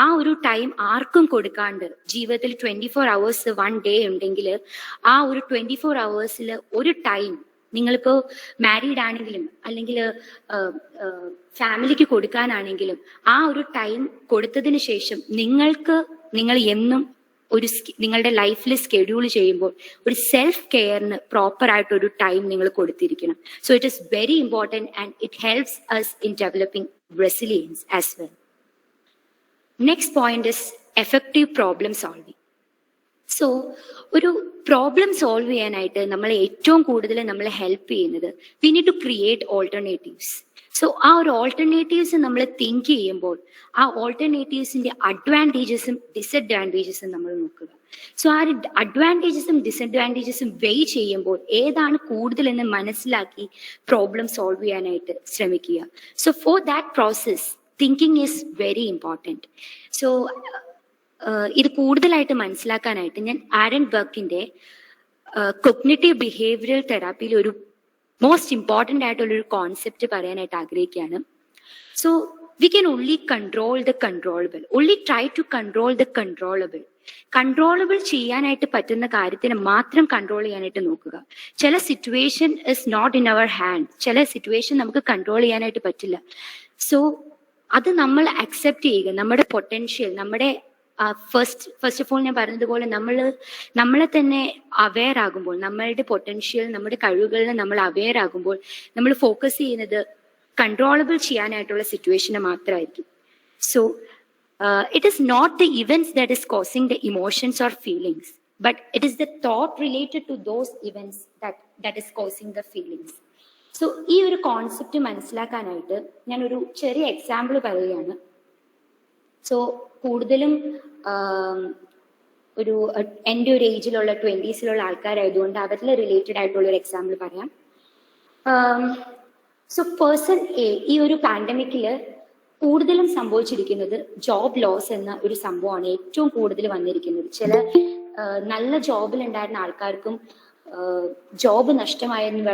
ആ ഒരു ടൈം ആർക്കും കൊടുക്കാണ്ട് ജീവിതത്തിൽ 24 hours 1 day ഉണ്ടെങ്കിൽ ആ ഒരു 24 hours ഒരു ടൈം നിങ്ങളിപ്പോ മാരീഡ് ആണെങ്കിലും അല്ലെങ്കിൽ ഫാമിലിക്ക് കൊടുക്കാനാണെങ്കിലും ആ ഒരു ടൈം കൊടുത്തതിന് ശേഷം നിങ്ങൾ എന്നും ഒരു നിങ്ങളുടെ ലൈഫിൽ സ്കെഡ്യൂൾ ചെയ്യുമ്പോൾ ഒരു സെൽഫ് കെയറിന് പ്രോപ്പർ ആയിട്ട് ഒരു ടൈം നിങ്ങൾ കൊടുത്തിരിക്കണം. So it is very important and it helps us in developing resilience as well. Next point is effective problem solving. So ഒരു പ്രോബ്ലം സോൾവ് ചെയ്യാനായിട്ട് നമ്മളെ ഏറ്റവും കൂടുതൽ നമ്മളെ ഹെൽപ്പ് ചെയ്യുന്നത് we need to create alternatives. So ആ ഒരു ഓൾട്ടർനേറ്റീവ്സ് നമ്മൾ തിങ്ക് ചെയ്യുമ്പോൾ ആ ഓൾട്ടർനേറ്റീവ്സിന്റെ അഡ്വാൻറ്റേജസും ഡിസഡ്വാൻറ്റേജസും നമ്മൾ നോക്കുക. സോ ആ അഡ്വാൻറ്റേജസും ഡിസഡ്വാൻറ്റേജസും വെയ് ചെയ്യുമ്പോൾ ഏതാണ് കൂടുതലെന്ന് മനസ്സിലാക്കി പ്രോബ്ലം സോൾവ് ചെയ്യാനായിട്ട് ശ്രമിക്കുക. So for that process thinking is very important. So ഇത് കൂടുതലായിട്ട് മനസ്സിലാക്കാനായിട്ട് ഞാൻ ആരൻ ബർക്കിന്റെ കൊഗ്നിറ്റീവ് ബിഹേവിയറൽ തെറാപ്പിയിൽ ഒരു മോസ്റ്റ് ഇമ്പോർട്ടൻ്റ് ആയിട്ടുള്ളൊരു കോൺസെപ്റ്റ് പറയാനായിട്ട് ആഗ്രഹിക്കുകയാണ്. So we can only control the controllable, only try to control the controllable. Controllable ചെയ്യാനായിട്ട് പറ്റുന്ന കാര്യത്തിന് മാത്രം കൺട്രോൾ ചെയ്യാനായിട്ട് നോക്കുക. ചില situation is not in our hand, ചില സിറ്റുവേഷൻ നമുക്ക് കൺട്രോൾ ചെയ്യാനായിട്ട് പറ്റില്ല. സോ അത് നമ്മൾ അക്സെപ്റ്റ് ചെയ്യുക. നമ്മുടെ പൊട്ടൻഷ്യൽ, നമ്മുടെ ഫസ്റ്റ് ഓഫ് ഓൾ ഞാൻ പറഞ്ഞതുപോലെ നമ്മളെ തന്നെ അവെയർ ആകുമ്പോൾ, നമ്മളുടെ പൊട്ടൻഷ്യൽ, നമ്മുടെ കഴിവുകളിൽ നമ്മൾ അവെയർ ആകുമ്പോൾ നമ്മൾ ഫോക്കസ് ചെയ്യുന്നത് കൺട്രോളബിൾ ചെയ്യാനായിട്ടുള്ള സിറ്റുവേഷനെ മാത്രമായിരിക്കും. So it is not the events that is causing the emotions or feelings, but it is the thought related to those events that is causing the feelings. So ഈ ഒരു concept മനസ്സിലാക്കാനായിട്ട് ഞാനൊരു ചെറിയ example പറയുകയാണ്. So കൂടുതലും എൻ്റെ ഒരു ഏജിലുള്ള 20s ആൾക്കാരായതുകൊണ്ട് അവരിൽ റിലേറ്റഡ് ആയിട്ടുള്ള ഒരു എക്സാമ്പിൾ പറയാം. സോ പേഴ്സൺ എ ഈ ഒരു പാൻഡമിക്കിൽ കൂടുതലും സംഭവിച്ചിരിക്കുന്നത് ജോബ് ലോസ് എന്ന ഒരു സംഭവമാണ് ഏറ്റവും കൂടുതൽ വന്നിരിക്കുന്നത്. ചില നല്ല ജോബിലുണ്ടായിരുന്ന ആൾക്കാർക്കും ജോബ് നഷ്ടമായെന്ന്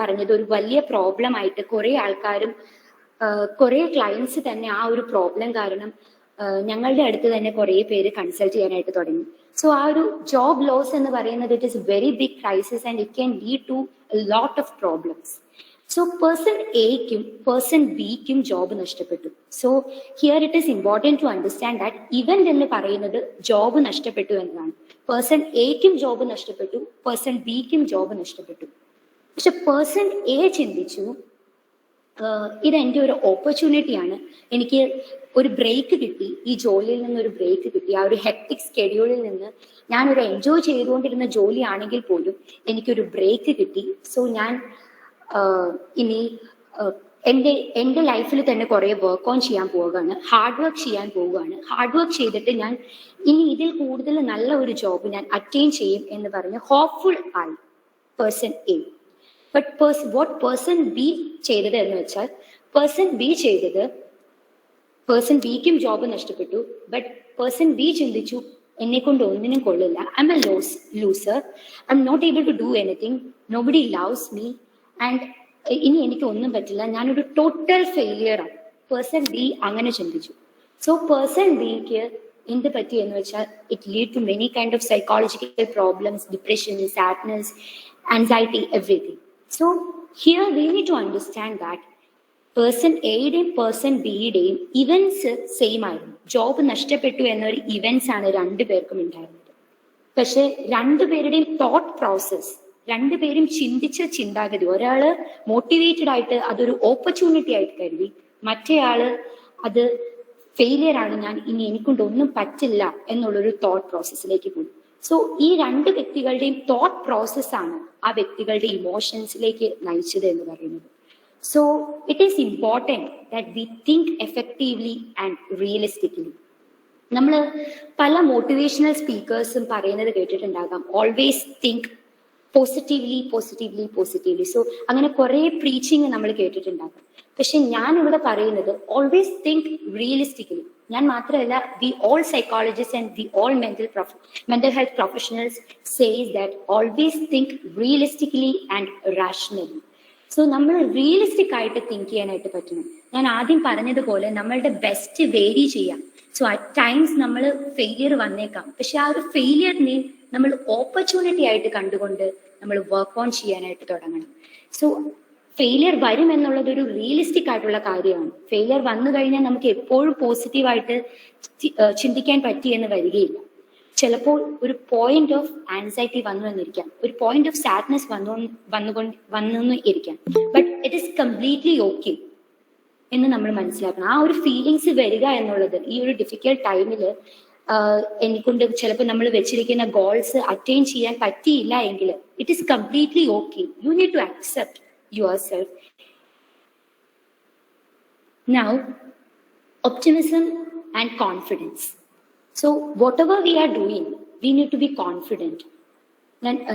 പറഞ്ഞത് ഒരു വലിയ പ്രോബ്ലം ആയിട്ട് കുറെ ആൾക്കാരും കുറെ ക്ലയൻസ് തന്നെ ആ ഒരു പ്രോബ്ലം കാരണം ഞങ്ങളുടെ അടുത്ത് തന്നെ കുറെ പേര് കൺസൾട്ട് ചെയ്യാനായിട്ട് തുടങ്ങി. സോ ആ ഒരു ജോബ് ലോസ് എന്ന് പറയുന്നത് it is very big crisis and it can lead to lot of problems. So person എക്കും പേഴ്സൺ ബിക്കും ജോബ് നഷ്ടപ്പെട്ടു. So here it is important to understand that event എന്ന് പറയുന്നത് ജോബ് നഷ്ടപ്പെട്ടു എന്നതാണ്. പേഴ്സൺ എക്കും ജോബ് നഷ്ടപ്പെട്ടു, പേഴ്സൺ ബിക്കും ജോബ് നഷ്ടപ്പെട്ടു. പക്ഷെ പേഴ്സൺ എ ചിന്തിച്ചു ഇതെൻ്റെ ഒരു ഓപ്പർച്യൂണിറ്റിയാണ്, എനിക്ക് ഒരു ബ്രേക്ക് കിട്ടി, ഈ ജോലിയിൽ നിന്ന് ഒരു ബ്രേക്ക് കിട്ടി, ആ ഒരു ഹെക്ടിക് സ്കെഡ്യൂളിൽ നിന്ന് ഞാനൊരു എൻജോയ് ചെയ്തുകൊണ്ടിരുന്ന ജോലിയാണെങ്കിൽ പോലും എനിക്കൊരു ബ്രേക്ക് കിട്ടി. സോ ഞാൻ ഇനി എൻ്റെ ലൈഫിൽ തന്നെ കുറേ വർക്ക് ഓൺ ചെയ്യാൻ പോവുകയാണ്, ഹാർഡ് വർക്ക് ചെയ്യാൻ പോവുകയാണ്. ഹാർഡ് വർക്ക് ചെയ്തിട്ട് ഞാൻ ഇനി ഇതിൽ കൂടുതൽ നല്ല ഒരു ജോബ് ഞാൻ അറ്റൈൻ ചെയ്യും എന്ന് പറഞ്ഞ് ഹോപ്പ്ഫുൾ ആയി person A. But what person B ചെയ്തത് എന്ന് വെച്ചാൽ പേഴ്സൺ ബി ചെയ്തത് പേഴ്സൺ ബിക്കും ജോബ് നഷ്ടപ്പെട്ടു. ബട്ട് പേഴ്സൺ ബി ചിന്തിച്ചു എന്നെ കൊണ്ട് ഒന്നിനും കൊള്ളില്ല, I M a loser, I'm not able to do anything, nobody loves me and ഇനി എനിക്ക് ഒന്നും പറ്റില്ല, ഞാനൊരു ടോട്ടൽ ഫെയിലിയറാണ്. പേഴ്സൺ ബി അങ്ങനെ ചിന്തിച്ചു. സോ പേഴ്സൺ ബിക്ക് എന്ത് പറ്റി എന്ന് വെച്ചാൽ it lead to many kind of psychological problems, depression, sadness, anxiety, everything. So here we need to understand that person എയുടെയും പേഴ്സൺ ബിയുടെയും ഇവന്റ്സ് സെയിം ആയിരുന്നു. ജോബ് നഷ്ടപ്പെട്ടു എന്നൊരു ഇവന്റ്സ് ആണ് രണ്ടുപേർക്കും ഉണ്ടായിരുന്നത്. പക്ഷെ രണ്ടുപേരുടെയും തോട്ട് പ്രോസസ്, രണ്ടുപേരും ചിന്തിച്ച ചിന്താഗതി, ഒരാള് മോട്ടിവേറ്റഡ് ആയിട്ട് അതൊരു ഓപ്പർച്യൂണിറ്റി ആയിട്ട് കരുതി, മറ്റേയാള് അത് ഫെയിലിയർ ആണ്, ഞാൻ ഇനി എനിക്കൊണ്ട് ഒന്നും പറ്റില്ല എന്നുള്ളൊരു തോട്ട് പ്രോസസ്സിലേക്ക് പോയി. സോ ഈ രണ്ട് വ്യക്തികളുടെയും തോട്ട് പ്രോസസ്സാണ് ആ വ്യക്തികളുടെ ഇമോഷൻസിലേക്ക് നയിച്ചത് എന്ന് പറയുന്നത്. So it is important that we think effectively and realistically. നമ്മൾ പല മോട്ടിവേഷണൽ സ്പീക്കേഴ്സും പറയുന്നത് കേട്ടിട്ടുണ്ടാകാം, always think positively positively positively. So അങ്ങനെ കുറെ പ്രീച്ചിങ് നമ്മൾ കേട്ടിട്ടുണ്ടാകാം. പക്ഷെ ഞാൻ ഇവിടെ പറയുന്നത് ഓൾവേസ് തിങ്ക് റിയലിസ്റ്റിക്കലി. ഞാൻ മാത്രമല്ല, we all psychologist and we all mental health professionals says that always think realistically and rationally. So നമ്മൾ റിയലിസ്റ്റിക് ആയിട്ട് തിങ്ക് ചെയ്യാനായിട്ട് പറ്റണം. ഞാൻ ആദ്യം പറഞ്ഞതുപോലെ നമ്മളുടെ ബെസ്റ്റ് വേരി ചെയ്യാം. സോ അറ്റ് ടൈംസ് നമ്മൾ ഫെയിലിയർ വന്നേക്കാം, പക്ഷെ ആ ഒരു ഫെയിലിയറിനെ നമ്മൾ ഓപ്പർച്യൂണിറ്റി ആയിട്ട് കണ്ടുകൊണ്ട് നമ്മൾ വർക്ക് ഓൺ ചെയ്യാനായിട്ട് തുടങ്ങണം. സോ ഫെയിലിയർ വരും എന്നുള്ളത് ഒരു റിയലിസ്റ്റിക് ആയിട്ടുള്ള കാര്യമാണ്. ഫെയിലിയർ വന്നു കഴിഞ്ഞാൽ നമുക്ക് എപ്പോഴും പോസിറ്റീവായിട്ട് ചിന്തിക്കാൻ പറ്റിയെന്ന് വരികയില്ല. ചിലപ്പോൾ ഒരു പോയിന്റ് ഓഫ് ആൻസൈറ്റി വന്നു എന്നിരിക്കാം, ഒരു പോയിന്റ് ഓഫ് സാഡ്നെസ് വന്നു ഇരിക്കാം. But it is completely okay എന്ന് നമ്മൾ മനസ്സിലാക്കണം. ആ ഒരു ഫീലിങ്സ് വരിക എന്നുള്ളത് ഈ ഒരു ഡിഫിക്കൽട്ട് ടൈമിൽ എനിക്കൊണ്ട് ചിലപ്പോൾ നമ്മൾ വെച്ചിരിക്കുന്ന ഗോൾസ് അറ്റൈൻ ചെയ്യാൻ പറ്റിയില്ല എങ്കിൽ it is completely okay. You need to accept yourself. Now, optimism and confidence. So, whatever we are doing, we need to be confident.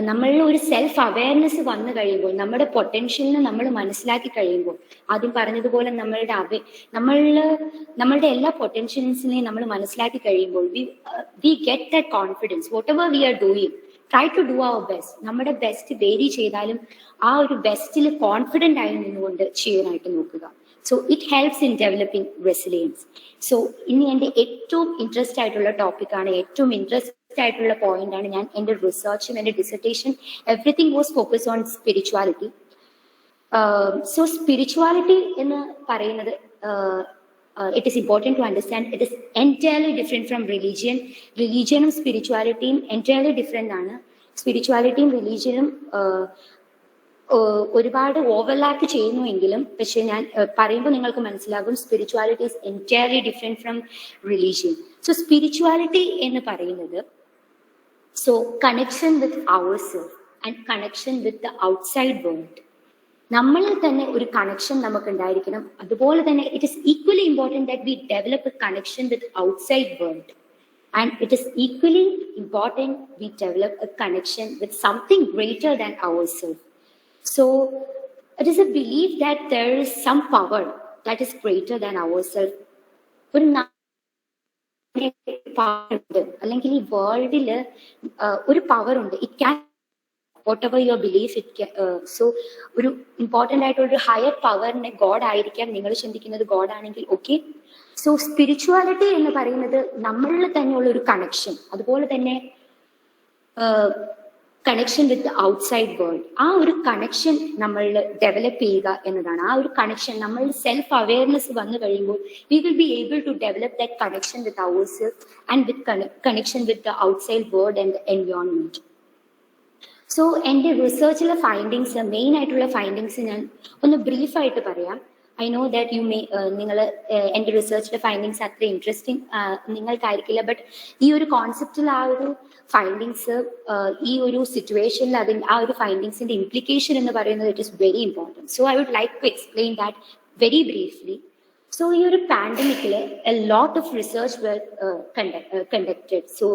നമ്മളിൽ ഒരു സെൽഫ് അവയർനെസ് വന്നു കഴിയുമ്പോൾ, നമ്മുടെ പൊട്ടൻഷ്യലിനെ നമ്മൾ മനസ്സിലാക്കി കഴിയുമ്പോൾ, ആദ്യം പറഞ്ഞതുപോലെ നമ്മളുടെ എല്ലാ പൊട്ടൻഷ്യൽസിനെയും നമ്മൾ മനസ്സിലാക്കി കഴിയുമ്പോൾ we get that confidence. Whatever we are doing, try to do our best. നമ്മുടെ ബെസ്റ്റ് വേരി ചെയ്താലും ആ ഒരു ബെസ്റ്റിൽ കോൺഫിഡന്റ് ആയി നിന്നുകൊണ്ട് ചെയ്യാനായിട്ട് നോക്കുക. So it helps in developing resilience. So ഇനി എൻ്റെ ഏറ്റവും ഇൻട്രസ്റ്റ് ആയിട്ടുള്ള ടോപ്പിക്കാണ്, ഏറ്റവും ഇൻട്രസ്റ്റ് ആയിട്ടുള്ള പോയിന്റ് ആണ്. ഞാൻ എൻ്റെ റിസർച്ചും എൻ്റെ dissertation everything was focus on spirituality. So spirituality എന്ന് പറയുന്നത് it is important to understand it is entirely different from religion. Religionum spiritualityയും entirely different ആണ്. സ്പിരിച്വാലിറ്റിയും റിലീജിയനും ഒരുപാട് ഓവർലാപ്പ് ചെയ്യുന്നുവെങ്കിലും, പക്ഷെ ഞാൻ പറയുമ്പോൾ നിങ്ങൾക്ക് മനസ്സിലാകും spirituality is entirely different from religion. So spirituality എന്ന് പറയുന്നത് connection with ourselves and connection with the outside world. നമ്മളിൽ തന്നെ ഒരു കണക്ഷൻ നമുക്ക് ഉണ്ടായിരിക്കണം. അതുപോലെ തന്നെ it is equally important that we develop a connection with outside world, and it is equally important we develop a connection with something greater than ourselves. So it is a belief that there is some power that is greater than ourselves. ഒരു അല്ലെങ്കിൽ ഈ വേൾഡില് ഒരു power ഉണ്ട്. It can whatever your belief it can, so ഒരു important ആയിട്ടുള്ള higher പവറിനെ God ആയിരിക്കാം നിങ്ങൾ ചിന്തിക്കുന്നത് ഗോഡ് ആണെങ്കിൽ ഓക്കെ. സോ സ്പിരിച്വാലിറ്റി എന്ന് പറയുന്നത് നമ്മളിൽ തന്നെയുള്ള ഒരു കണക്ഷൻ, അതുപോലെ തന്നെ കണക്ഷൻ വിത്ത് ഔട്ട്സൈഡ് വേൾഡ്. ആ ഒരു കണക്ഷൻ നമ്മൾ ഡെവലപ്പ് ചെയ്യുക എന്നതാണ്. ആ ഒരു കണക്ഷൻ നമ്മൾ സെൽഫ് അവയർനെസ് വന്നു കഴിയുമ്പോൾ we will be able to develop that connection with ourselves and with connection with the outside world and the environment. So എൻ്റെ റിസർച്ചിലെ ഫൈൻഡിങ്സ്, മെയിൻ ആയിട്ടുള്ള ഫൈൻഡിങ്സ് ഞാൻ ഒന്ന് ബ്രീഫായിട്ട് പറയാം. I know that you may നിങ്ങൾ എൻ്റെ റിസർച്ചിലെ ഫൈൻഡിങ്സ് അത്ര ഇൻട്രസ്റ്റിംഗ് നിങ്ങൾക്കായിരിക്കില്ല, ബട്ട് ഈ ഒരു കോൺസെപ്റ്റിൽ ആ ഒരു ഫൈൻഡിങ്സ് ഈ ഒരു സിറ്റുവേഷനിൽ ആ ഒരു ഫൈൻഡിങ്സിന്റെ ഇംപ്ലിക്കേഷൻ എന്ന് പറയുന്നത് it is very important. So I would like to explain that very briefly. So ഈ ഒരു പാൻഡമിക്കിൽ a lot of research conducted. So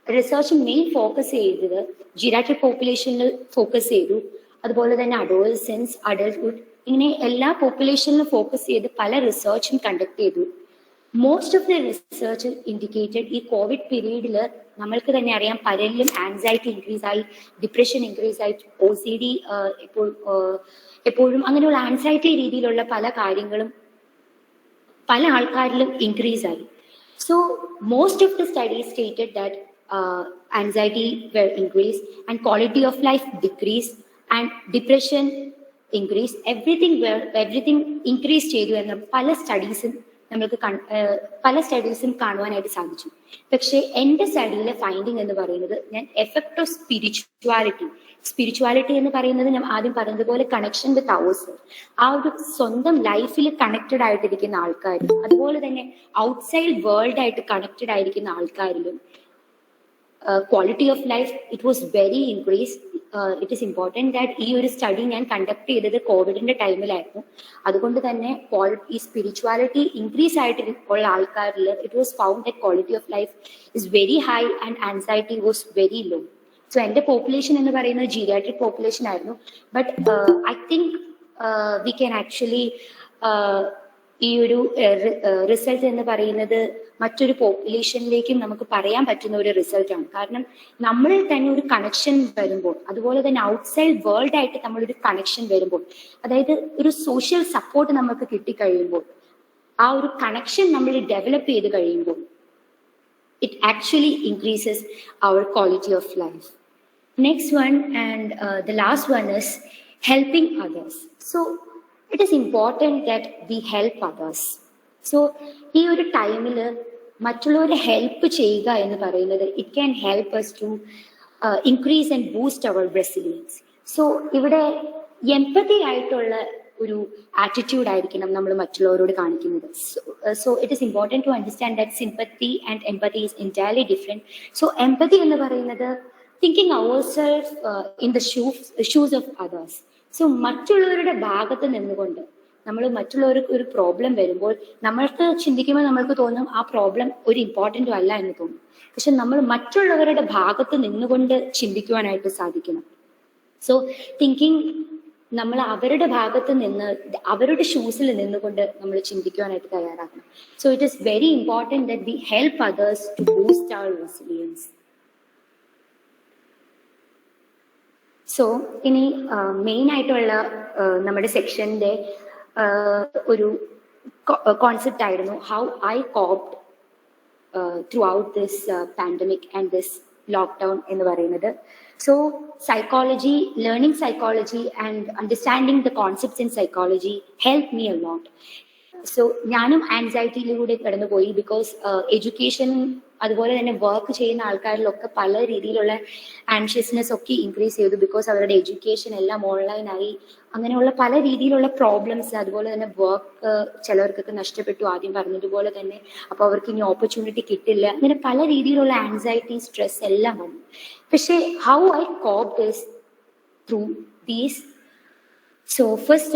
research main focus ചെയ്തത് ജീറാട്രിക് പോപ്പുലേഷനിൽ ഫോക്കസ് ചെയ്തു, അതുപോലെ തന്നെ അഡോളസെൻസ്, അഡൾട്ട്ഹുഡ്, ഇങ്ങനെ എല്ലാ പോപ്പുലേഷനിലും ഫോക്കസ് ചെയ്ത് പല റിസർച്ചും കണ്ടക്ട് ചെയ്തു. Most of the research indicated ഈ കോവിഡ് പീരീഡിൽ നമ്മൾക്ക് തന്നെ അറിയാം പലരിലും ആൻസൈറ്റി ഇൻക്രീസ് ആയി, ഡിപ്രഷൻ ഇൻക്രീസ് ആയി, OCD എപ്പോഴും അങ്ങനെയുള്ള ആൻസൈറ്റി രീതിയിലുള്ള പല കാര്യങ്ങളും പല ആൾക്കാരിലും ഇൻക്രീസ് ആയി. So most of the studies stated that anxiety were increased and quality of life decreased and depression increased. Everything increased ചെയ്തു എന്ന് പല സ്റ്റഡീസും കാണുവാനായിട്ട് സാധിച്ചു. പക്ഷെ എൻ്റെ സ്റ്റഡിയിലെ ഫൈൻഡിങ് എന്ന് പറയുന്നത് ഞാൻ എഫക്ട് ഓഫ് സ്പിരിച്വാലിറ്റി എന്ന് പറയുന്നത് ഞാൻ ആദ്യം പറഞ്ഞതുപോലെ കണക്ഷൻ വിത്ത് ourselves, ആ ഒരു സ്വന്തം ലൈഫിൽ കണക്റ്റഡ് ആയിട്ടിരിക്കുന്ന ആൾക്കാരും അതുപോലെ തന്നെ ഔട്ട്സൈഡ് വേൾഡ് ആയിട്ട് കണക്റ്റഡ് ആയിരിക്കുന്ന ആൾക്കാരിലും quality of life it was very increased. It is important that ഈ ഒരു സ്റ്റഡി ഞാൻ കണ്ടക്ട് ചെയ്തത് കോവിഡിന്റെ ടൈമിലായിരുന്നു. അതുകൊണ്ട് തന്നെ ഈ സ്പിരിച്വാലിറ്റി ഇൻക്രീസ് ആയിട്ട് ഉള്ള ആൾക്കാരിൽ it was found that quality of life is very high and anxiety was very low. So എൻ്റെ പോപ്പുലേഷൻ എന്ന് പറയുന്നത് ജീറിയാട്രിക് പോപ്പുലേഷൻ ആയിരുന്നു. But I think we can actually ഈ ഒരു റിസൾട്ട് എന്ന് പറയുന്നത് മറ്റൊരു പോപ്പുലേഷനിലേക്കും നമുക്ക് പറയാൻ പറ്റുന്ന ഒരു റിസൾട്ടാണ്. കാരണം നമ്മളിൽ തന്നെ ഒരു കണക്ഷൻ വരുമ്പോൾ, അതുപോലെ തന്നെ ഔട്ട്സൈഡ് വേൾഡ് ആയിട്ട് നമ്മളൊരു കണക്ഷൻ വരുമ്പോൾ, അതായത് ഒരു സോഷ്യൽ സപ്പോർട്ട് നമുക്ക് കിട്ടിക്കഴിയുമ്പോൾ, ആ ഒരു കണക്ഷൻ നമ്മൾ ഡെവലപ്പ് ചെയ്ത് കഴിയുമ്പോൾ, it actually increases our quality of life. Next one and the last one is helping others. So it is important that we help others. So ഈ ഒരു ടൈമിൽ മറ്റുള്ളവരെ ഹെൽപ്പ് ചെയ്യുക എന്ന് പറയുന്നത് it can help us to increase and boost our resilience. So ഇവിടെ empathy ആയിട്ടുള്ള ഒരു ആറ്റിറ്റ്യൂഡ് ആയിരിക്കണം നമ്മൾ മറ്റുള്ളവരോട് കാണിക്കുന്നത്. So it is important to understand that sympathy and empathy is entirely different. So empathy എന്ന് പറയുന്നത് thinking ourselves in the shoes of others. So മറ്റുള്ളവരുടെ ഭാഗത്ത് നിന്നുകൊണ്ട് നമ്മൾ മറ്റുള്ളവർക്ക് ഒരു പ്രോബ്ലം വരുമ്പോൾ നമ്മൾക്ക് ചിന്തിക്കുമ്പോൾ നമ്മൾക്ക് തോന്നും ആ പ്രോബ്ലം ഒരു ഇമ്പോർട്ടൻറ്റും അല്ല എന്ന് തോന്നും. പക്ഷെ നമ്മൾ മറ്റുള്ളവരുടെ ഭാഗത്ത് നിന്നുകൊണ്ട് ചിന്തിക്കുവാനായിട്ട് സാധിക്കണം. സോ തിങ്കിങ് നമ്മൾ അവരുടെ ഭാഗത്ത് നിന്ന് അവരുടെ ഷൂസിൽ നിന്നുകൊണ്ട് നമ്മൾ ചിന്തിക്കുവാനായിട്ട് തയ്യാറാക്കണം. So it is very important that we help others to boost our resilience. So ഇനി മെയിൻ ആയിട്ടുള്ള നമ്മുടെ സെക്ഷൻ്റെ ഒരു കോൺസെപ്റ്റ് ആയിരുന്നു how I coped through out this pandemic and this lockdown എന്ന് പറയുന്നത്. So psychology, learning psychology and understanding the concepts in psychology helped me a lot. So ഞാനും ആൻസൈറ്റിയിലൂടെ കടന്നുപോയി. ബിക്കോസ് എഡ്യൂക്കേഷൻ അതുപോലെ തന്നെ വർക്ക് ചെയ്യുന്ന ആൾക്കാരിലൊക്കെ പല രീതിയിലുള്ള ആൻഷ്യസ്നെസ് ഒക്കെ ഇൻക്രീസ് ചെയ്തു. ബിക്കോസ് അവരുടെ എഡ്യൂക്കേഷൻ എല്ലാം ഓൺലൈനായി. അങ്ങനെയുള്ള പല രീതിയിലുള്ള പ്രോബ്ലംസ്, അതുപോലെ തന്നെ വർക്ക് ചിലവർക്കൊക്കെ നഷ്ടപ്പെട്ടു ആദ്യം പറഞ്ഞതുപോലെ തന്നെ. അപ്പോൾ അവർക്ക് ഇനി ഓപ്പർച്യൂണിറ്റി കിട്ടില്ല. അങ്ങനെ പല രീതിയിലുള്ള ആൻസൈറ്റി, സ്ട്രെസ് എല്ലാം വന്നു. പക്ഷേ how I cope this through these. So first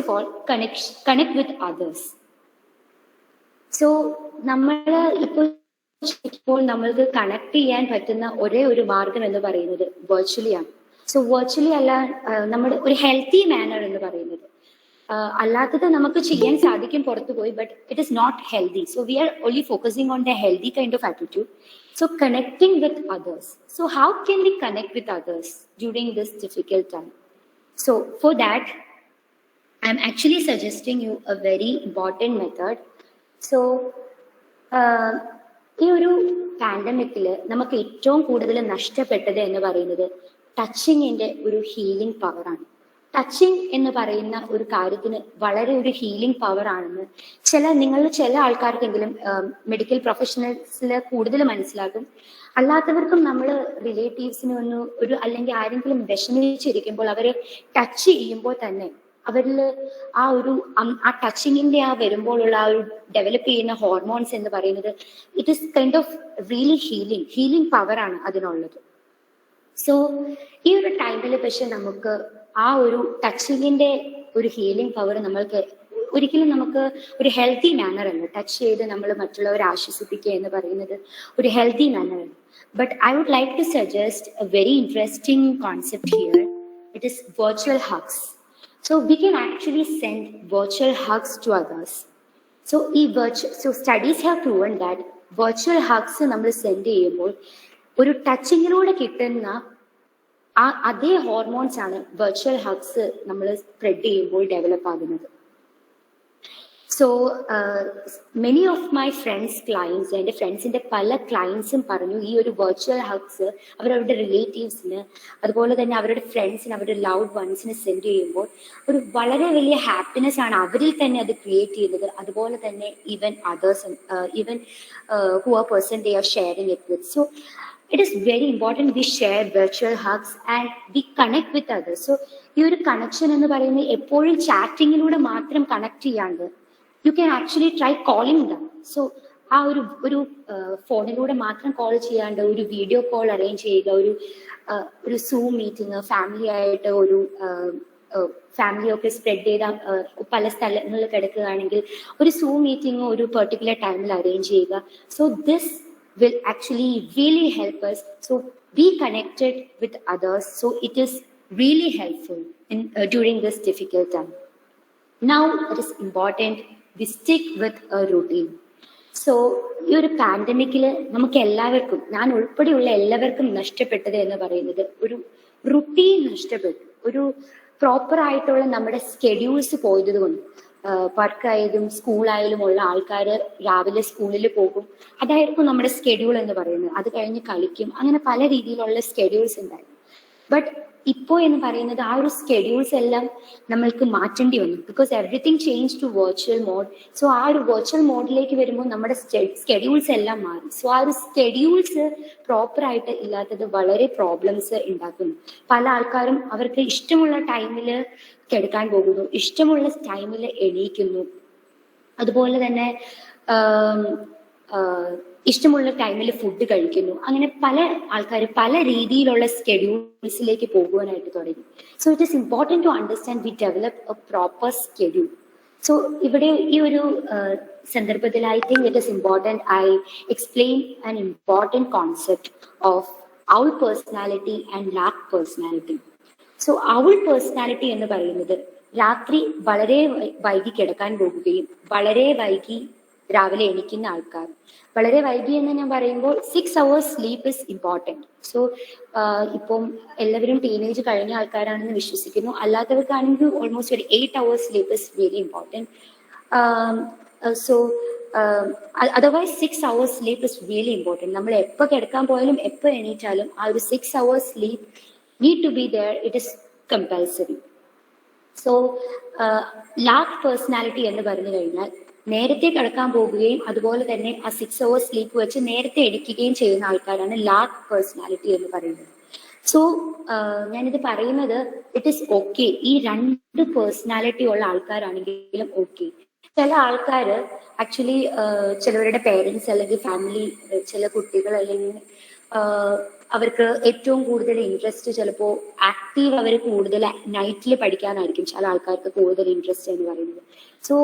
of all, connect with others. So ഇപ്പോൾ നമ്മൾക്ക് കണക്ട് ചെയ്യാൻ പറ്റുന്ന ഒരേ ഒരു മാർഗം എന്ന് പറയുന്നത് വെർച്വലി ആണ്. സോ വെർച്വലി അല്ല നമ്മുടെ ഒരു ഹെൽത്തി മാനർ എന്ന് പറയുന്നത്. അല്ലാത്തത് നമുക്ക് ചെയ്യാൻ സാധിക്കും പുറത്തു പോയി, but it is not healthy. So we are only focusing on the healthy kind of attitude. So connecting with others. So how can we connect with others during this difficult time? So for that, I'm actually suggesting you a very important method. So ഈ ഒരു പാൻഡമിക്കിൽ നമുക്ക് ഏറ്റവും കൂടുതൽ നഷ്ടപ്പെട്ടത് എന്ന് പറയുന്നത് ടച്ചിങ്ങിന്റെ ഒരു healing പവറാണ്. ടച്ചിങ് എന്ന് പറയുന്ന ഒരു കാര്യത്തിന് വളരെ ഒരു ഹീലിംഗ് പവർ ആണെന്ന് ചില ആൾക്കാർക്കെങ്കിലും മെഡിക്കൽ പ്രൊഫഷണൽസിൽ കൂടുതൽ മനസ്സിലാക്കും. അല്ലാത്തവർക്കും നമ്മൾ റിലേറ്റീവ്സിന് ഒരു അല്ലെങ്കിൽ ആരെങ്കിലും വിഷമിച്ചിരിക്കുമ്പോൾ അവരെ ടച്ച് ചെയ്യുമ്പോൾ തന്നെ അവരിൽ ആ ടച്ചിങ്ങിന്റെ വരുമ്പോഴുള്ള ആ ഒരു ഡെവലപ്പ് ചെയ്യുന്ന ഹോർമോൺസ് എന്ന് പറയുന്നത് it is kind of really healing പവറാണ് അതിനുള്ളത്. സോ ഈ ഒരു ടൈമിൽ പക്ഷെ നമുക്ക് ആ ഒരു ടച്ചിങ്ങിന്റെ ഒരു ഹീലിംഗ് പവർ നമ്മൾക്ക് ഒരിക്കലും നമുക്ക് ഒരു ഹെൽത്തി മാനർ അല്ല. ടച്ച് ചെയ്ത് നമ്മൾ മറ്റുള്ളവരെ ആശ്വസിപ്പിക്കുക എന്ന് പറയുന്നത് ഒരു ഹെൽത്തി മാനർ അല്ല. But I would like to suggest a very interesting concept here. It is virtual hugs. So we can actually send virtual hugs to others. So studies have proven that virtual hugs നമ്മൾ send ചെയ്യുമ്പോൾ ഒരു ടച്ചിങ്ങിലൂടെ കിട്ടുന്ന അതേ hormones ആണ് virtual hugs നമ്മൾ spread ചെയ്യുമ്പോൾ develop ആകുന്നത്. So many of my clients, എൻ്റെ ഫ്രണ്ട്സിൻ്റെ പല ക്ലയൻസും പറഞ്ഞു ഈ ഒരു വെർച്വൽ ഹഗ്സ് അവരവരുടെ റിലേറ്റീവ്സിന് അതുപോലെ തന്നെ അവരുടെ ഫ്രണ്ട്സിന് അവരുടെ ലവ്ഡ് വൺസിന് സെൻഡ് ചെയ്യുമ്പോൾ ഒരു വളരെ വലിയ ഹാപ്പിനെസ് ആണ് അവരിൽ തന്നെ അത് ക്രിയേറ്റ് ചെയ്യുന്നത്. അതുപോലെ തന്നെ even others, even who are person they are sharing it with. So it is very important we share virtual hugs and we connect with others. So ഈ ഒരു കണക്ഷൻ എന്ന് പറയുന്നത് എപ്പോഴും ചാറ്റിങ്ങിലൂടെ മാത്രം കണക്ട് ചെയ്യാണ്ട് you can actually try calling them. So ആ ഒരു ഫോണിലൂടെ മാത്രം കോൾ ചെയ്യാണ്ട് ഒരു വീഡിയോ കോൾ അറേഞ്ച് ചെയ്യുക, ഒരു സൂം മീറ്റിംഗ് ഫാമിലി ആയിട്ട് ഒരു ഫാമിലിയൊക്കെ സ്പ്രെഡ് ചെയ്ത പല സ്ഥലങ്ങളിൽ കിടക്കുകയാണെങ്കിൽ ഒരു സൂം മീറ്റിംഗ് ഒരു പെർട്ടിക്കുലർ ടൈമിൽ അറേഞ്ച് ചെയ്യുക. So this will actually really help us. So be connected with others. So it is really helpful during this difficult time. Now it is important we stick with a routine. So ഈ ഒരു പാൻഡമിക്കിൽ നമുക്ക് എല്ലാവർക്കും, ഞാൻ ഉൾപ്പെടെയുള്ള എല്ലാവർക്കും നഷ്ടപ്പെട്ടത് എന്ന് പറയുന്നത് ഒരു റുട്ടീൻ നഷ്ടപ്പെട്ടു. ഒരു പ്രോപ്പർ ആയിട്ടുള്ള നമ്മുടെ സ്കെഡ്യൂൾസ് പോയത് കൊണ്ട്, വർക്കായാലും സ്കൂളായാലും ഉള്ള ആൾക്കാർ രാവിലെ സ്കൂളിൽ പോകും, അതായിരിക്കും നമ്മുടെ സ്കെഡ്യൂൾ എന്ന് പറയുന്നത്. അത് കഴിഞ്ഞ് കളിക്കും, അങ്ങനെ പല രീതിയിലുള്ള സ്കെഡ്യൂൾസ് ഉണ്ടായിരുന്നു. ബട്ട് ഇപ്പോൾ എന്ന് പറയുന്നത് ആ ഒരു സ്കെഡ്യൂൾസ് എല്ലാം നമ്മൾക്ക് മാറ്റേണ്ടി വന്നു, because everything change to virtual mode. So ആ ഒരു വെർച്വൽ മോഡിലേക്ക് വരുമ്പോൾ നമ്മുടെ സ്കെഡ്യൂൾസ് എല്ലാം മാറി. സോ ആ ഒരു സ്കെഡ്യൂൾസ് പ്രോപ്പർ ആയിട്ട് ഇല്ലാത്തത് വളരെ പ്രോബ്ലംസ് ഉണ്ടാക്കുന്നു. പല ആൾക്കാരും അവർക്ക് ഇഷ്ടമുള്ള ടൈമിൽ കിടക്കാൻ പോകുന്നു, ഇഷ്ടമുള്ള ടൈമിൽ എണീക്കുന്നു, അതുപോലെ തന്നെ ഇഷ്ടമുള്ള ടൈമിൽ ഫുഡ് കഴിക്കുന്നു. അങ്ങനെ പല ആൾക്കാർ പല രീതിയിലുള്ള സ്കെഡ്യൂൾസിലേക്ക് പോകുവാനായിട്ട് തുടങ്ങി. So it is important to understand we develop a proper schedule. So ഇവിടെ ഈ ഒരു സന്ദർഭത്തിൽ I think it is important I explain an important concept of owl personality and lark personality. So owl personality എന്ന് പറയുന്നത് രാത്രി വളരെ വൈകി കിടക്കാൻ പോകുകയും വളരെ വൈകി രാവിലെ എണീക്കുന്ന ആൾക്കാർ. വളരെ വൈകി എന്ന് ഞാൻ പറയുമ്പോൾ 6 hours sleep is important. So ഇപ്പം എല്ലാവരും ടീനേജ് കഴിഞ്ഞ ആൾക്കാരാണെന്ന് വിശ്വസിക്കുന്നു. അല്ലാത്തവർക്കാണെങ്കിൽ ഓൾമോസ്റ്റ് ഒരു 8 hours sleep is really important. So otherwise 6 hours sleep is really important. നമ്മൾ എപ്പോൾ കിടക്കാൻ പോയാലും എപ്പോൾ എണീറ്റാലും ആ ഒരു 6 hours sleep need to be there. It is compulsory. So lark personality എന്ന് പറഞ്ഞു കഴിഞ്ഞാൽ നേരത്തെ കിടക്കാൻ പോകുകയും അതുപോലെ തന്നെ ആ 6 hours സ്ലീപ്പ് വെച്ച് നേരത്തെ എടുക്കുകയും ചെയ്യുന്ന ആൾക്കാരാണ് ലാക്ക് പേഴ്സണാലിറ്റി എന്ന് പറയുന്നത്. സോ ഞാനിത് പറയുന്നത് ഇറ്റ് ഈസ് ഓക്കെ, ഈ 2 പേഴ്സണാലിറ്റി ഉള്ള ആൾക്കാരാണെങ്കിലും ഓക്കെ. ചില ആൾക്കാർ ആക്ച്വലി ചിലവരുടെ പേരൻസ് അല്ലെങ്കിൽ ഫാമിലി, ചില കുട്ടികൾ അല്ലെങ്കിൽ അവർക്ക് ഏറ്റവും കൂടുതൽ ഇൻട്രസ്റ്റ് ചിലപ്പോൾ ആക്റ്റീവ് അവർ കൂടുതൽ നൈറ്റിൽ പഠിക്കാനായിരിക്കും ചില ആൾക്കാർക്ക് കൂടുതൽ ഇൻട്രസ്റ്റ് എന്ന് പറയുന്നത്. സോ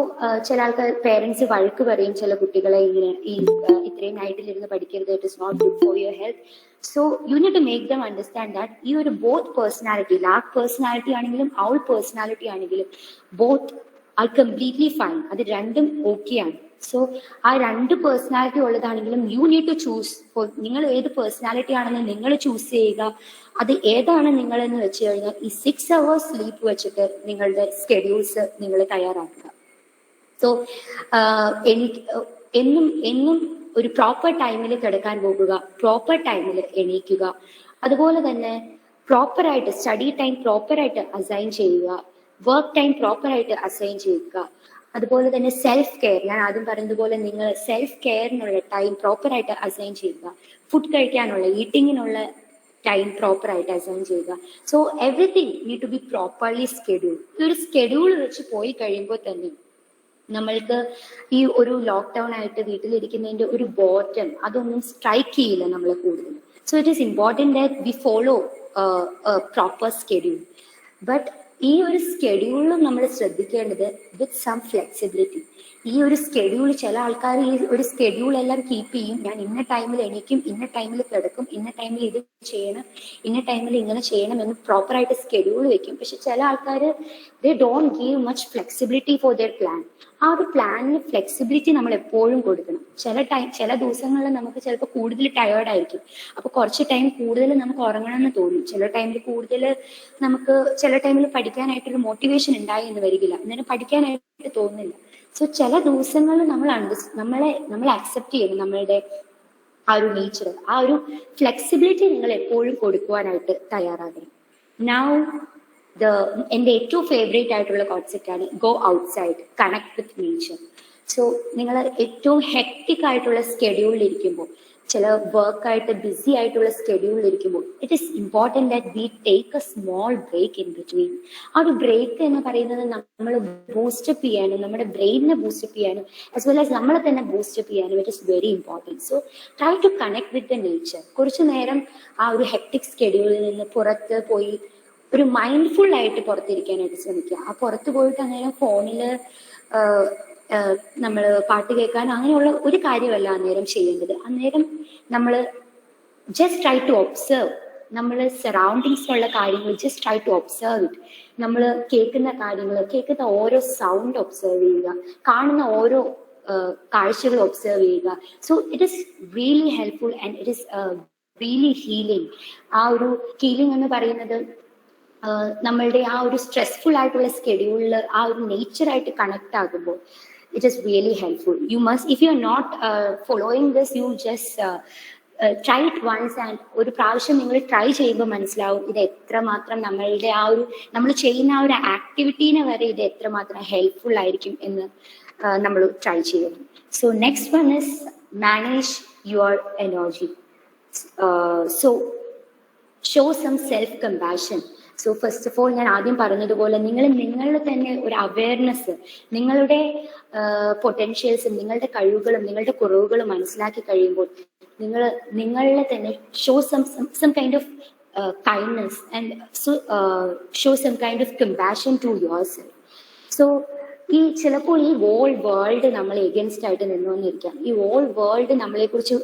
ചില ആൾക്കാർ പേരൻസ് വഴക്ക് പറയും ചില കുട്ടികളെ ഇങ്ങനെ ഇത്രയും നൈറ്റിലിരുന്ന് പഠിക്കരുത്, it is not good for your health. So you need to make them understand that ഈ ഒരു ബോത്ത് പേഴ്സണാലിറ്റി, ലാക്ക് പേഴ്സണാലിറ്റി ആണെങ്കിലും ഔൾ പേഴ്സണാലിറ്റി ആണെങ്കിലും ബോത്ത് ആർ കംപ്ലീറ്റ്ലി ഫൈൻ. അത് രണ്ടും ഓക്കെയാണ്. സോ ആ 2 പേഴ്സണാലിറ്റി ഉള്ളതാണെങ്കിലും യു നീഡ് ടു ചൂസ്. നിങ്ങൾ ഏത് പേഴ്സണാലിറ്റി ആണെന്ന് നിങ്ങൾ ചൂസ് ചെയ്യുക. അത് ഏതാണ് നിങ്ങളെന്ന് വെച്ച് കഴിഞ്ഞാൽ ഈ 6 hours സ്ലീപ്പ് വെച്ചിട്ട് നിങ്ങളുടെ സ്കെഡ്യൂൾസ് നിങ്ങൾ തയ്യാറാക്കുക. സോ എന്നും ഒരു പ്രോപ്പർ ടൈമിൽ കിടക്കാൻ പോകുക, പ്രോപ്പർ ടൈമിൽ എണീക്കുക, അതുപോലെ തന്നെ പ്രോപ്പറായിട്ട് സ്റ്റഡി ടൈം പ്രോപ്പറായിട്ട് അസൈൻ ചെയ്യുക, വർക്ക് ടൈം പ്രോപ്പറായിട്ട് അസൈൻ ചെയ്യുക. അതുപോലെ തന്നെ സെൽഫ് കെയർ, ഞാൻ ആദ്യം പറഞ്ഞതുപോലെ നിങ്ങൾ സെൽഫ് കെയറിനുള്ള ടൈം പ്രോപ്പറായിട്ട് അസൈൻ ചെയ്യുക. ഫുഡ് കഴിക്കാനുള്ള, ഈറ്റിങ്ങിനുള്ള ടൈം പ്രോപ്പറായിട്ട് അസൈൻ ചെയ്യുക. So everything need to be properly schedule. ഈ ഒരു സ്കെഡ്യൂൾ വെച്ച് പോയി കഴിയുമ്പോൾ തന്നെ നമ്മൾക്ക് ഈ ഒരു ലോക്ക്ഡൗൺ ആയിട്ട് വീട്ടിലിരിക്കുന്നതിന്റെ ഒരു ബോട്ടം അതൊന്നും സ്ട്രൈക്ക് ചെയ്യില്ല നമ്മളെ കൂടുതൽ. So it is important that V follow proper schedule. But ഈ ഒരു സ്കെഡ്യൂളിലും നമ്മൾ ശ്രദ്ധിക്കേണ്ടത് വിത്ത് സം ഫ്ലെക്സിബിലിറ്റി. ഈ ഒരു സ്കെഡ്യൂൾ ചില ആൾക്കാർ ഈ ഒരു സ്കെഡ്യൂൾ എല്ലാം കീപ്പ് ചെയ്യും. ഞാൻ ഇന്ന ടൈമിൽ എണീക്കും, ഇന്ന ടൈമിൽ കിടക്കും, ഇന്ന ടൈമിൽ ഇത് ചെയ്യണം, ഇന്ന ടൈമിൽ ഇങ്ങനെ ചെയ്യണം എന്ന് പ്രോപ്പറായിട്ട് സ്കെഡ്യൂൾ വെക്കും. പക്ഷെ ചില ആൾക്കാർ they don't give much flexibility for their plan. ആ ഒരു പ്ലാനിന് ഫ്ലെക്സിബിലിറ്റി നമ്മൾ എപ്പോഴും കൊടുക്കണം. ചില ദിവസങ്ങളിൽ നമുക്ക് ചിലപ്പോൾ കൂടുതൽ ടയേർഡ് ആയിരിക്കും, അപ്പോൾ കുറച്ച് ടൈം കൂടുതൽ നമുക്ക് ഉറങ്ങണമെന്ന് തോന്നും. ചില ടൈമിൽ കൂടുതൽ നമുക്ക് ചില ടൈമിൽ പഠിക്കാനായിട്ടൊരു മോട്ടിവേഷൻ ഉണ്ടായി എന്ന് വരികില്ല, എന്നാലും പഠിക്കാനായിട്ട് തോന്നുന്നില്ല. സോ ചില ദിവസങ്ങളിൽ നമ്മൾ അക്സെപ്റ്റ് ചെയ്യണം നമ്മളുടെ ആ ഒരു നേച്ചർ. ആ ഒരു ഫ്ലെക്സിബിലിറ്റി നിങ്ങൾ എപ്പോഴും കൊടുക്കുവാനായിട്ട് തയ്യാറാകണം. നൗ എൻ്റെ ഏറ്റവും ഫേവറേറ്റ് ആയിട്ടുള്ള കോൺസെപ്റ്റ് ആണ് go outside, connect with nature. So നിങ്ങൾ ഏറ്റവും ഹെക്റ്റിക് ആയിട്ടുള്ള സ്കെഡ്യൂളിൽ ഇരിക്കുമ്പോൾ, ചില വർക്കായിട്ട് ബിസി ആയിട്ടുള്ള സ്കെഡ്യൂളിൽ ഇരിക്കുമ്പോൾ it is important that we take a small break in between. ആ ഒരു ബ്രേക്ക് എന്ന് പറയുന്നത് നമ്മൾ ബൂസ്റ്റപ്പ് ചെയ്യാനും നമ്മുടെ ബ്രെയിനിനെ ബൂസ്റ്റപ്പ് ചെയ്യാനും ആസ് വെൽ ആസ് നമ്മളെ തന്നെ ബൂസ്റ്റപ്പ് ചെയ്യാനും it is very important. So try to connect with the nature. കുറച്ചു നേരം ആ ഒരു ഹെക്റ്റിക് സ്കെഡ്യൂളിൽ നിന്ന് പുറത്ത് പോയി ഒരു മൈൻഡ്ഫുൾ ആയിട്ട് പുറത്തിരിക്കാനായിട്ട് ശ്രമിക്കുക. ആ പുറത്ത് പോയിട്ട് അന്നേരം ഫോണിൽ നമ്മൾ പാട്ട് കേൾക്കാൻ അങ്ങനെയുള്ള ഒരു കാര്യമല്ല അന്നേരം ചെയ്യേണ്ടത്. അന്നേരം നമ്മൾ ജസ്റ്റ് ട്രൈ ടു ഒബ്സർവ് നമ്മൾ സറൗണ്ടിങ്സിലുള്ള കാര്യങ്ങൾ, just try to observe it. നമ്മൾ കേൾക്കുന്ന കാര്യങ്ങൾ, കേൾക്കുന്ന ഓരോ സൗണ്ട് ഒബ്സർവ് ചെയ്യുക, കാണുന്ന ഓരോ കാഴ്ചകൾ ഒബ്സർവ് ചെയ്യുക. So it is really helpful and it is really healing. ആ ഒരു ഹീലിംഗ് എന്ന് പറയുന്നത് നമ്മളുടെ ആ ഒരു സ്ട്രെസ്ഫുൾ ആയിട്ടുള്ള സ്കെഡ്യൂളിൽ ആ ഒരു നേച്ചറായിട്ട് കണക്ട് ആകുമ്പോൾ it is really helpful. You must, if you are not following this, you just try it once, and ഒരു പ്രാവശ്യം നിങ്ങൾ ട്രൈ ചെയ്യുമ്പോൾ മനസ്സിലാവും ഇത് എത്രമാത്രം നമ്മളുടെ ആ ഒരു നമ്മൾ ചെയ്യുന്ന ആ ഒരു ആക്ടിവിറ്റീനെ വരെ ഇത് എത്രമാത്രം ഹെൽപ്ഫുൾ ആയിരിക്കും എന്ന് നമ്മൾ ട്രൈ ചെയ്യുന്നു. So next one is manage your energy. So show some self compassion. So first of all ഞാൻ ആദ്യം പറഞ്ഞതുപോലെ നിങ്ങളുടെ തന്നെ ഒരു അവയർനെസ്, നിങ്ങളുടെ പൊട്ടൻഷ്യൽസും നിങ്ങളുടെ കഴിവുകളും നിങ്ങളുടെ കുറവുകളും മനസ്സിലാക്കി കഴിയുമ്പോൾ നിങ്ങളെ തന്നെ show some kind of kindness and show some kind of compassion to your self. So ചിലപ്പോൾ ഈ വോൾ വേൾഡ് നമ്മളെ എഗൻസ്റ്റ് ആയിട്ട് നിന്നുവന്നിരിക്കാം. ഈ വോൾ വേൾഡ് നമ്മളെക്കുറിച്ച്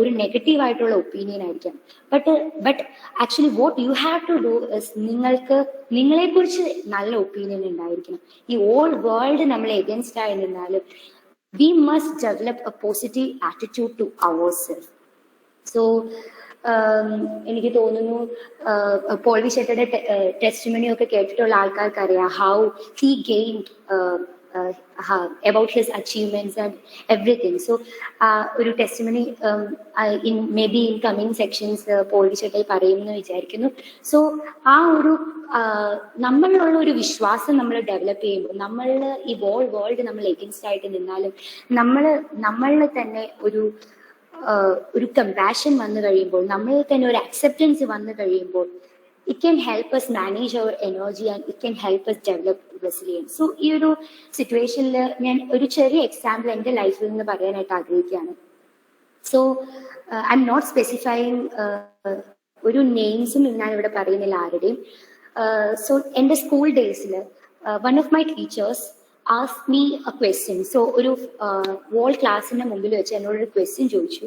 ഒരു നെഗറ്റീവ് ആയിട്ടുള്ള ഒപ്പീനിയൻ ആയിരിക്കാം. But actually what you have to do is നിങ്ങൾക്ക് നിങ്ങളെക്കുറിച്ച് നല്ല ഒപ്പീനിയൻ ഉണ്ടായിരിക്കണം. ഈ ഓൾ വേൾഡ് നമ്മളെ എഗൻസ്റ്റ് ആയി നിന്നാലും we must develop a positive attitude to our self. So എനിക്ക് തോന്നുന്നു പോൾ വി ഷെറ്ററുടെ ടെസ്റ്റിമണി ഒക്കെ കേട്ടിട്ടുള്ള ആൾക്കാർക്ക് അറിയാം how he gained about his achievements and everything. So ഒരു testimony maybe in coming sections Paul V ഷെറ്റർ പറയുമെന്ന് വിചാരിക്കുന്നു. സോ ആ ഒരു നമ്മളിലുള്ള ഒരു വിശ്വാസം നമ്മൾ ഡെവലപ്പ് ചെയ്യുമ്പോൾ നമ്മളിൽ ഈ വേൾഡ് നമ്മൾ എഗൻസ്റ്റ് ആയിട്ട് നിന്നാലും നമ്മളിൽ തന്നെ ഒരു കമ്പാഷൻ വന്നു കഴിയുമ്പോൾ, നമ്മളിൽ തന്നെ ഒരു അക്സെപ്റ്റൻസ് വന്നു കഴിയുമ്പോൾ it can help us manage our energy and it can help us develop resilience. So ഈ ഒരു സിറ്റുവേഷനിൽ ഞാൻ ഒരു ചെറിയ എക്സാമ്പിൾ എൻ്റെ ലൈഫിൽ നിന്ന് പറയാനായിട്ട് ആഗ്രഹിക്കുകയാണ്. So I M not specifying ഒരു നെയിംസും ഞാൻ ഇവിടെ പറയുന്നില്ല ആരുടെയും. സോ എൻ്റെ സ്കൂൾ ഡേയ്സിൽ one of my teachers ask me a question. So ഒരു വോൾ ക്ലാസ്സിൻ്റെ മുമ്പിൽ വെച്ച് എന്നോടൊരു ക്വസ്റ്റ്യൻ ചോദിച്ചു.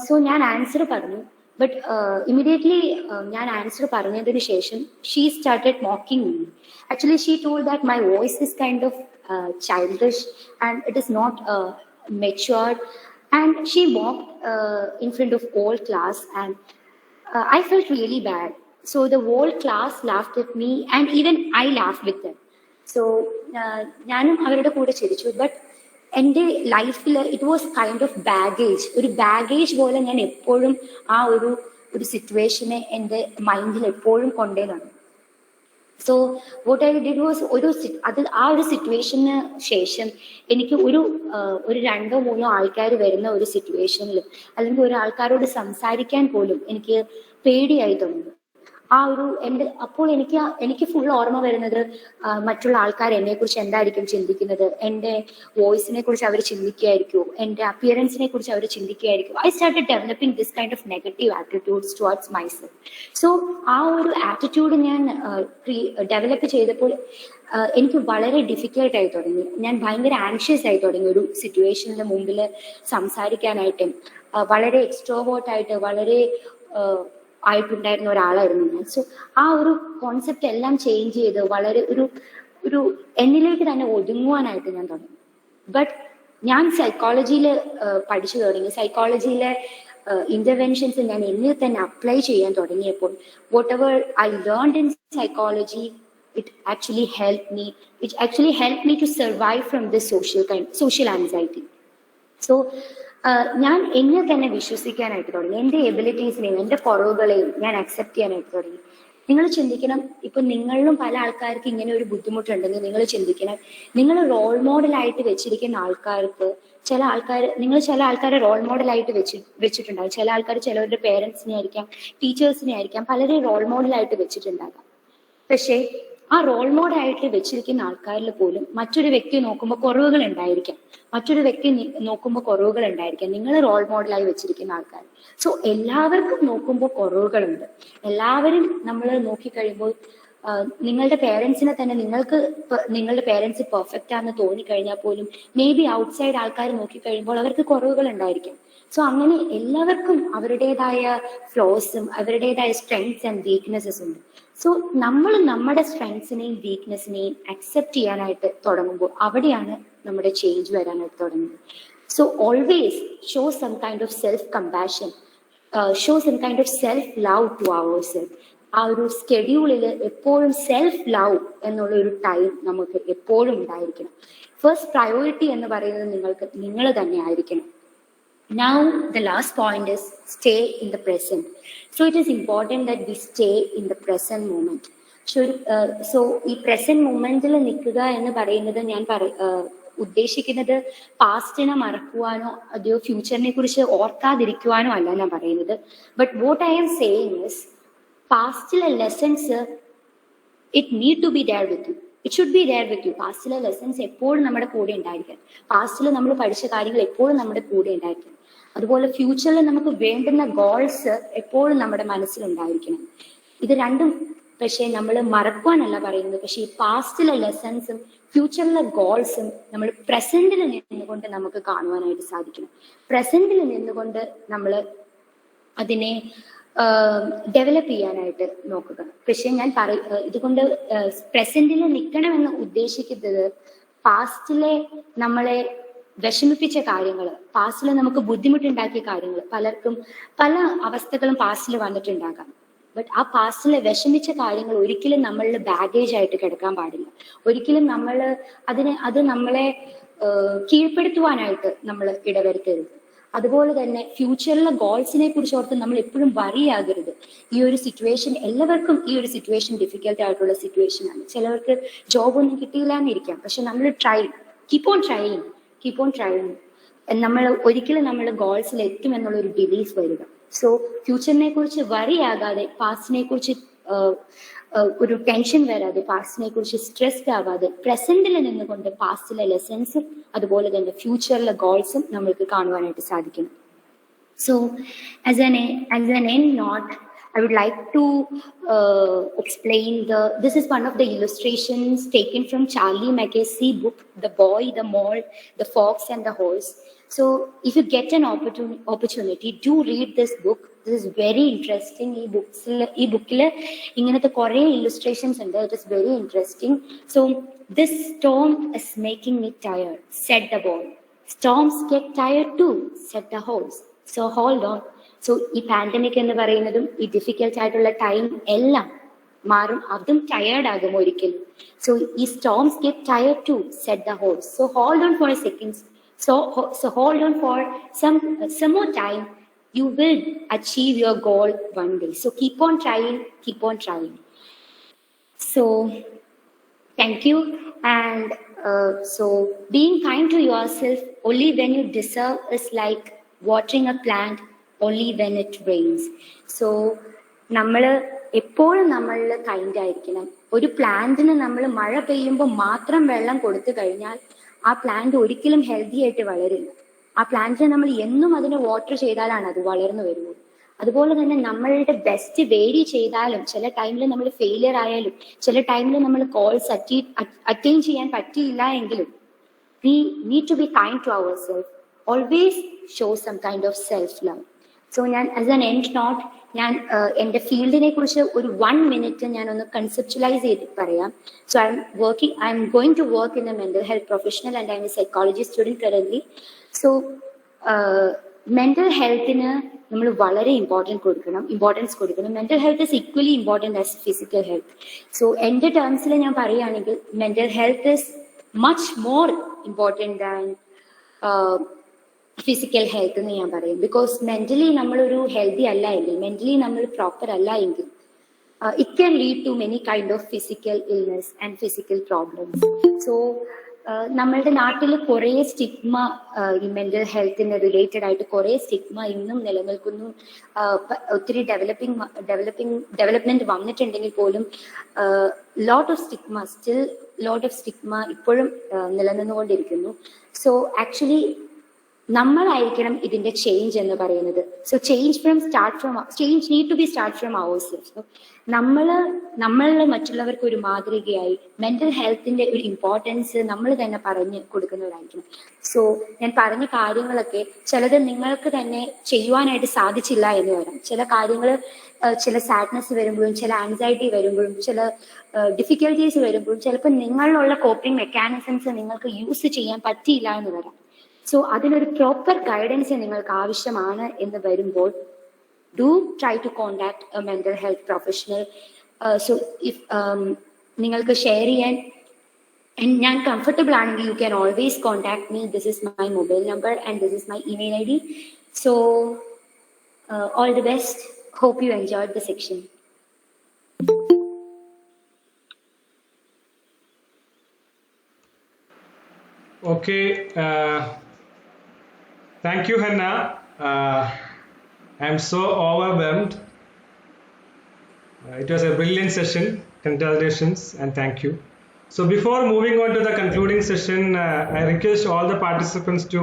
സോ ഞാൻ ആൻസർ പറഞ്ഞു. But immediately ഞാൻ ആൻസർ പറഞ്ഞതിന് ശേഷം she started mocking me. Actually she told that my voice is kind of childish and it is not matured, and she mocked in front of all class, and I felt really bad. So the whole class laughed at me and even I laughed with them. So ഞാനും അവരുടെ കൂടെ ചിരിച്ചു. But എൻ്റെ ലൈഫിൽ it was kind of ഒരു baggage പോലെ ഞാൻ എപ്പോഴും ആ ഒരു സിറ്റുവേഷനെ എൻ്റെ മൈൻഡിൽ എപ്പോഴും കൊണ്ടേതാണ്. So what I did was ആ ഒരു സിറ്റുവേഷന് ശേഷം എനിക്ക് ഒരു 2-3 ആൾക്കാർ വരുന്ന ഒരു സിറ്റുവേഷനിൽ അല്ലെങ്കിൽ ഒരു ആൾക്കാരോട് സംസാരിക്കാൻ പോലും എനിക്ക് പേടിയായി തുടങ്ങി. അപ്പോൾ എനിക്ക് ഫുൾ ഓർമ്മ വരുന്നത് മറ്റുള്ള ആൾക്കാർ എന്നെ കുറിച്ച് എന്തായിരിക്കും ചിന്തിക്കുന്നത്, എൻ്റെ വോയിസിനെ കുറിച്ച് അവർ ചിന്തിക്കുകയായിരിക്കും, എൻ്റെ അപ്പിയറൻസിനെ കുറിച്ച് അവർ ചിന്തിക്കുകയായിരിക്കും. I started developing this kind of negative attitudes towards myself. So ആ ഒരു ആറ്റിറ്റ്യൂഡ് ഞാൻ ഡെവലപ്പ് ചെയ്തപ്പോൾ എനിക്ക് വളരെ ഡിഫിക്കൽട്ട് ആയി തുടങ്ങി. ഞാൻ ഭയങ്കര ആൻഷ്യസ് ആയി തുടങ്ങി ഒരു സിറ്റുവേഷനിൽ മുമ്പിൽ സംസാരിക്കാനായിട്ടും. വളരെ എക്സ്ട്രോവേർട്ടായിട്ട് വളരെ ആയിട്ടുണ്ടായിരുന്ന ഒരാളായിരുന്നു ഞാൻ. സോ ആ ഒരു കോൺസെപ്റ്റ് എല്ലാം ചേഞ്ച് ചെയ്ത് വളരെ ഒരു എന്നിലേക്ക് തന്നെ ഒതുങ്ങുവാനായിട്ട് ഞാൻ തുടങ്ങി. ബട്ട് ഞാൻ സൈക്കോളജിയിൽ പഠിച്ചു തുടങ്ങി. സൈക്കോളജിയിലെ ഇന്റർവെൻഷൻസ് ഞാൻ എന്നിൽ തന്നെ അപ്ലൈ ചെയ്യാൻ തുടങ്ങിയപ്പോൾ what ever I learned in psychology it actually helped me to survive from this social anxiety. So ഞാൻ എന്നെ തന്നെ വിശ്വസിക്കാനായിട്ട് തുടങ്ങി. എൻ്റെ എബിലിറ്റീസിനെയും എൻ്റെ കുറവുകളെയും ഞാൻ അക്സെപ്റ്റ് ചെയ്യാനായിട്ട് തുടങ്ങി. നിങ്ങൾ ചിന്തിക്കണം, ഇപ്പൊ നിങ്ങളിലും പല ആൾക്കാർക്ക് ഇങ്ങനെ ഒരു ബുദ്ധിമുട്ടുണ്ടെങ്കിൽ നിങ്ങൾ ചിന്തിക്കണം, നിങ്ങൾ റോൾ മോഡലായിട്ട് വെച്ചിരിക്കുന്ന ആൾക്കാർക്ക് നിങ്ങൾ ചില ആൾക്കാരെ റോൾ മോഡലായിട്ട് വെച്ചിട്ടുണ്ടാകും. ചില ആൾക്കാർ ചിലവരുടെ പേരൻസിനെ ആയിരിക്കാം, ടീച്ചേഴ്സിനെ ആയിരിക്കാം, പലരെയും റോൾ മോഡലായിട്ട് വെച്ചിട്ടുണ്ടാകാം. പക്ഷേ ആ റോൾ മോഡലായിട്ട് വെച്ചിരിക്കുന്ന ആൾക്കാരിൽ പോലും മറ്റൊരു വ്യക്തി നോക്കുമ്പോൾ കുറവുകൾ ഉണ്ടായിരിക്കാം. നിങ്ങൾ റോൾ മോഡലായി വെച്ചിരിക്കുന്ന ആൾക്കാർ. സോ എല്ലാവർക്കും നോക്കുമ്പോൾ കുറവുകളുണ്ട്. എല്ലാവരും നമ്മൾ നോക്കിക്കഴിയുമ്പോൾ നിങ്ങളുടെ പേരൻസിനെ തന്നെ നിങ്ങളുടെ പേരൻസ് പെർഫെക്റ്റ് ആണെന്ന് തോന്നിക്കഴിഞ്ഞാൽ പോലും മേ ബി ഔട്ട്സൈഡ് ആൾക്കാർ നോക്കിക്കഴിയുമ്പോൾ അവർക്ക് കുറവുകൾ ഉണ്ടായിരിക്കും. സോ അങ്ങനെ എല്ലാവർക്കും അവരുടേതായ ഫ്ലോസും അവരുടേതായ സ്ട്രെങ്ത്സ് ആൻഡ് വീക്ക്നെസ്സസ് ഉണ്ട്. സോ നമ്മൾ നമ്മുടെ സ്ട്രെങ്ത്സിനെയും വീക്ക്നെസ്സിനെയും അക്സെപ്റ്റ് ചെയ്യാനായിട്ട് തുടങ്ങുമ്പോൾ അവിടെയാണ് നമ്മുടെ ചേഞ്ച് വരാനായിട്ട് തുടങ്ങുന്നത്. So always show some kind of self compassion, show some kind of self love to our self. ആ ഒരു സ്കെഡ്യൂളിൽ എപ്പോഴും സെൽഫ് ലവ് എന്നുള്ള ഒരു ടൈം നമുക്ക് എപ്പോഴും ഉണ്ടായിരിക്കണം. ഫസ്റ്റ് പ്രയോറിറ്റി എന്ന് പറയുന്നത് നിങ്ങൾ തന്നെ ആയിരിക്കണം. Now the last point is stay in the present. So it is important that we stay in the present moment. So ഈ പ്രസന്റ് മൊമെന്റിൽ നിൽക്കുക എന്ന് പറയുന്നത് ഞാൻ ഉദ്ദേശിക്കുന്നത് പാസ്റ്റിനെ മറക്കുവാനോ അതെയോ ഫ്യൂച്ചറിനെ കുറിച്ച് ഓർക്കാതിരിക്കുവാനോ അല്ല ഞാൻ പറയുന്നത്. But what I am saying is പാസ്റ്റിലെ lessons it need to be there with you. It should be there with you. പാസ്റ്റിലെ ലെസൺസ് എപ്പോഴും നമ്മുടെ കൂടെ ഉണ്ടായിരിക്കണം. പാസ്റ്റിൽ നമ്മൾ പഠിച്ച കാര്യങ്ങൾ എപ്പോഴും നമ്മുടെ കൂടെ ഉണ്ടായിരിക്കണം. അതുപോലെ ഫ്യൂച്ചറിൽ നമുക്ക് വേണ്ടുന്ന ഗോൾസ് എപ്പോഴും നമ്മുടെ മനസ്സിലുണ്ടായിരിക്കണം. ഇത് രണ്ടും പക്ഷേ നമ്മൾ മറക്കുവാനല്ല പറയുന്നത്. പക്ഷേ ഈ പാസ്റ്റിലെ ലെസൺസും ഫ്യൂച്ചറിലെ ഗോൾസും നമ്മൾ പ്രസന്റിൽ നിന്നുകൊണ്ട് നമുക്ക് കാണുവാനായിട്ട് സാധിക്കണം. പ്രസന്റിൽ നിന്നുകൊണ്ട് നമ്മൾ അതിനെ ഡെവലപ്പ് ചെയ്യാനായിട്ട് നോക്കുക. പക്ഷെ ഞാൻ ഇതുകൊണ്ട് പ്രസന്റിൽ നിൽക്കണമെന്ന് ഉദ്ദേശിക്കുന്നത് പാസ്റ്റിലെ നമ്മളെ വിഷമിപ്പിച്ച കാര്യങ്ങൾ, പാസ്റ്റിൽ നമുക്ക് ബുദ്ധിമുട്ടുണ്ടാക്കിയ കാര്യങ്ങൾ, പലർക്കും പല അവസ്ഥകളും പാസ്റ്റിൽ വന്നിട്ടുണ്ടാകാം. ബട്ട് ആ പാസ്റ്റിലെ വിഷമിച്ച കാര്യങ്ങൾ ഒരിക്കലും നമ്മളിൽ ബാഗേജ് ആയിട്ട് കിടക്കാൻ പാടില്ല. ഒരിക്കലും അത് നമ്മളെ കീഴ്പ്പെടുത്തുവാനായിട്ട് നമ്മൾ ഇടവരുത്തരുത്. അതുപോലെ തന്നെ ഫ്യൂച്ചറിലെ ഗോൾസിനെ കുറിച്ച് ഓർത്ത് നമ്മൾ എപ്പോഴും വറി ആകരുത്. ഈ ഒരു സിറ്റുവേഷൻ എല്ലാവർക്കും ഈ ഒരു സിറ്റുവേഷൻ ഡിഫിക്കൽട്ട് ആയിട്ടുള്ള സിറ്റുവേഷൻ ആണ്. ചിലവർക്ക് ജോബ് ഒന്നും കിട്ടിയില്ല എന്നിരിക്കാം. പക്ഷെ നമ്മൾ കീപ്പ് ഓൺ ട്രൈയിങ്. നമ്മൾ ഒരിക്കലും നമ്മൾ ഗോൾസിൽ എത്തും എന്നുള്ള ഒരു ബിലീഫ് വരിക. സോ ഫ്യൂച്ചറിനെ കുറിച്ച് വറി ആകാതെ, പാസ്റ്റിനെ കുറിച്ച് ഒരു ടെൻഷൻ വരാതെ, പാസ്റ്റിനെ കുറിച്ച് സ്ട്രെസ്ഡ് ആവാതെ പ്രസന്റിൽ നിന്നുകൊണ്ട് പാസ്റ്റിലെ ലെസൺസും അതുപോലെ തന്നെ ഫ്യൂച്ചറിലെ ഗോൾസും നമ്മൾക്ക് കാണുവാനായിട്ട് സാധിക്കണം. So as an end note, I would like to explain this is one of the illustrations taken from Charlie Mackesy book, The Boy, the Mole, the Fox and the Horse. So if you get an opportunity, do read this book. This is very interesting. ഈ ബുക്കിൽ ഇങ്ങനത്തെ കുറേ illustrations ഉണ്ട്. It is very interesting. So this storm is making me tired, said the boy. Storms get tired too, said the horse. So hold on. So ഈ pandemic എന്ന് പറയുന്നതും ഈ difficult ആയിട്ടുള്ള ടൈം എല്ലാം മാറും, അതും ടയേർഡ് ആകും ഒരിക്കലും. സോ ഈ storms get tired too, said the horse. So hold on for a second. So hold on for some more time. You will achieve your goal one day. So keep on trying. So thank you. And so being kind to yourself only when you deserve is like watering a plant only when it rains. So നമ്മൾ എപ്പോഴും നമ്മളിൽ kind ആയിരിക്കണം. ഒരു പ്ലാന്റിന് നമ്മൾ മഴ പെയ്യുമ്പോൾ മാത്രം വെള്ളം കൊടുത്തു കഴിഞ്ഞാൽ ആ പ്ലാന്റ് ഒരിക്കലും ഹെൽത്തി ആയിട്ട് വളരില്ല. ആ പ്ലാന്റിനെ നമ്മൾ എന്നും അതിനെ വാട്ടർ ചെയ്താലാണ് അത് വളർന്നു വരുന്നത്. അതുപോലെ തന്നെ നമ്മളുടെ ബെസ്റ്റ് വേരി ചെയ്താലും ചില ടൈമിൽ നമ്മൾ ഫെയിലിയർ ആയാലും ചില ടൈമിൽ നമ്മൾ കോൾസ് അറ്റൈൻ ചെയ്യാൻ പറ്റിയില്ല എങ്കിലും we need to be kind to ourselves. Always show some kind of self-love. So ഞാൻ ആസ് ആൻ എൻഡ് നോട്ട് ഞാൻ എൻ്റെ ഫീൽഡിനെ കുറിച്ച് ഒരു 1 minute ഞാൻ ഒന്ന് കൺസെപ്ച്വലൈസ് ചെയ്ത് പറയാം. So I am going to work in a mental health professional and I M a psychology student currently. So mental ഹെൽത്തിന് നമ്മൾ വളരെ ഇമ്പോർട്ടൻസ് കൊടുക്കണം. Mental health is equally important as physical health. So എൻ്റെ ടേംസിൽ ഞാൻ പറയുകയാണെങ്കിൽ mental health is much more important than physical health എന്ന് ഞാൻ പറയും. ബിക്കോസ് മെന്റലി നമ്മളൊരു ഹെൽത്തി അല്ല എങ്കിൽ, മെന്റലി നമ്മൾ പ്രോപ്പർ അല്ല എങ്കിൽ it can lead to many kind of physical illness and physical problems. So നമ്മളുടെ നാട്ടിൽ കുറേ സ്റ്റിഗ്മ ഈ മെന്റൽ ഹെൽത്തിന് റിലേറ്റഡ് ആയിട്ട് കുറേ സ്റ്റിഗ്മ ഇന്നും നിലനിൽക്കുന്നു. ഒത്തിരി ഡെവലപ്മെന്റ് വന്നിട്ടുണ്ടെങ്കിൽ പോലും ലോട്ട് ഓഫ് സ്റ്റിഗ്മ ഇപ്പോഴും നിലനിന്നുകൊണ്ടിരിക്കുന്നു. സോ ആക്ച്വലി നമ്മളായിരിക്കണം ഇതിന്റെ ചേഞ്ച് എന്ന് പറയുന്നത്. So change need to be start from our self. നമ്മളിൽ മറ്റുള്ളവർക്ക് ഒരു മാതൃകയായി മെന്റൽ ഹെൽത്തിന്റെ ഒരു ഇമ്പോർട്ടൻസ് നമ്മൾ തന്നെ പറഞ്ഞു കൊടുക്കുന്നവരായിരിക്കണം. സോ ഞാൻ പറഞ്ഞ കാര്യങ്ങളൊക്കെ ചിലത് നിങ്ങൾക്ക് തന്നെ ചെയ്യുവാനായിട്ട് സാധിച്ചില്ല എന്ന് വരാം. ചില കാര്യങ്ങൾ, ചില സാഡ്നെസ് വരുമ്പോഴും, ചില ആൻസൈറ്റി വരുമ്പോഴും, ചില ഡിഫിക്കൽട്ടീസ് വരുമ്പോഴും ചിലപ്പോൾ നിങ്ങളിലുള്ള കോപ്പിംഗ് മെക്കാനിസംസ് നിങ്ങൾക്ക് യൂസ് ചെയ്യാൻ പറ്റിയില്ല എന്ന് വരാം. സോ അതിനൊരു പ്രോപ്പർ ഗൈഡൻസ് നിങ്ങൾക്ക് ആവശ്യമാണ് എന്ന് വരുമ്പോൾ do try to contact a mental health professional. So if നിങ്ങൾക്ക് ഷെയർ ചെയ്യാൻ ഞാൻ കംഫർട്ടബിൾ ആണെങ്കിൽ you can always contact me. This is my mobile number and this is my email ID. So all the best. Hope you enjoyed the section. Okay. Thank you, Hannah. I'm so overwhelmed. It was a brilliant session. Congratulations and thank you. So before moving on to the concluding session, I request all the participants to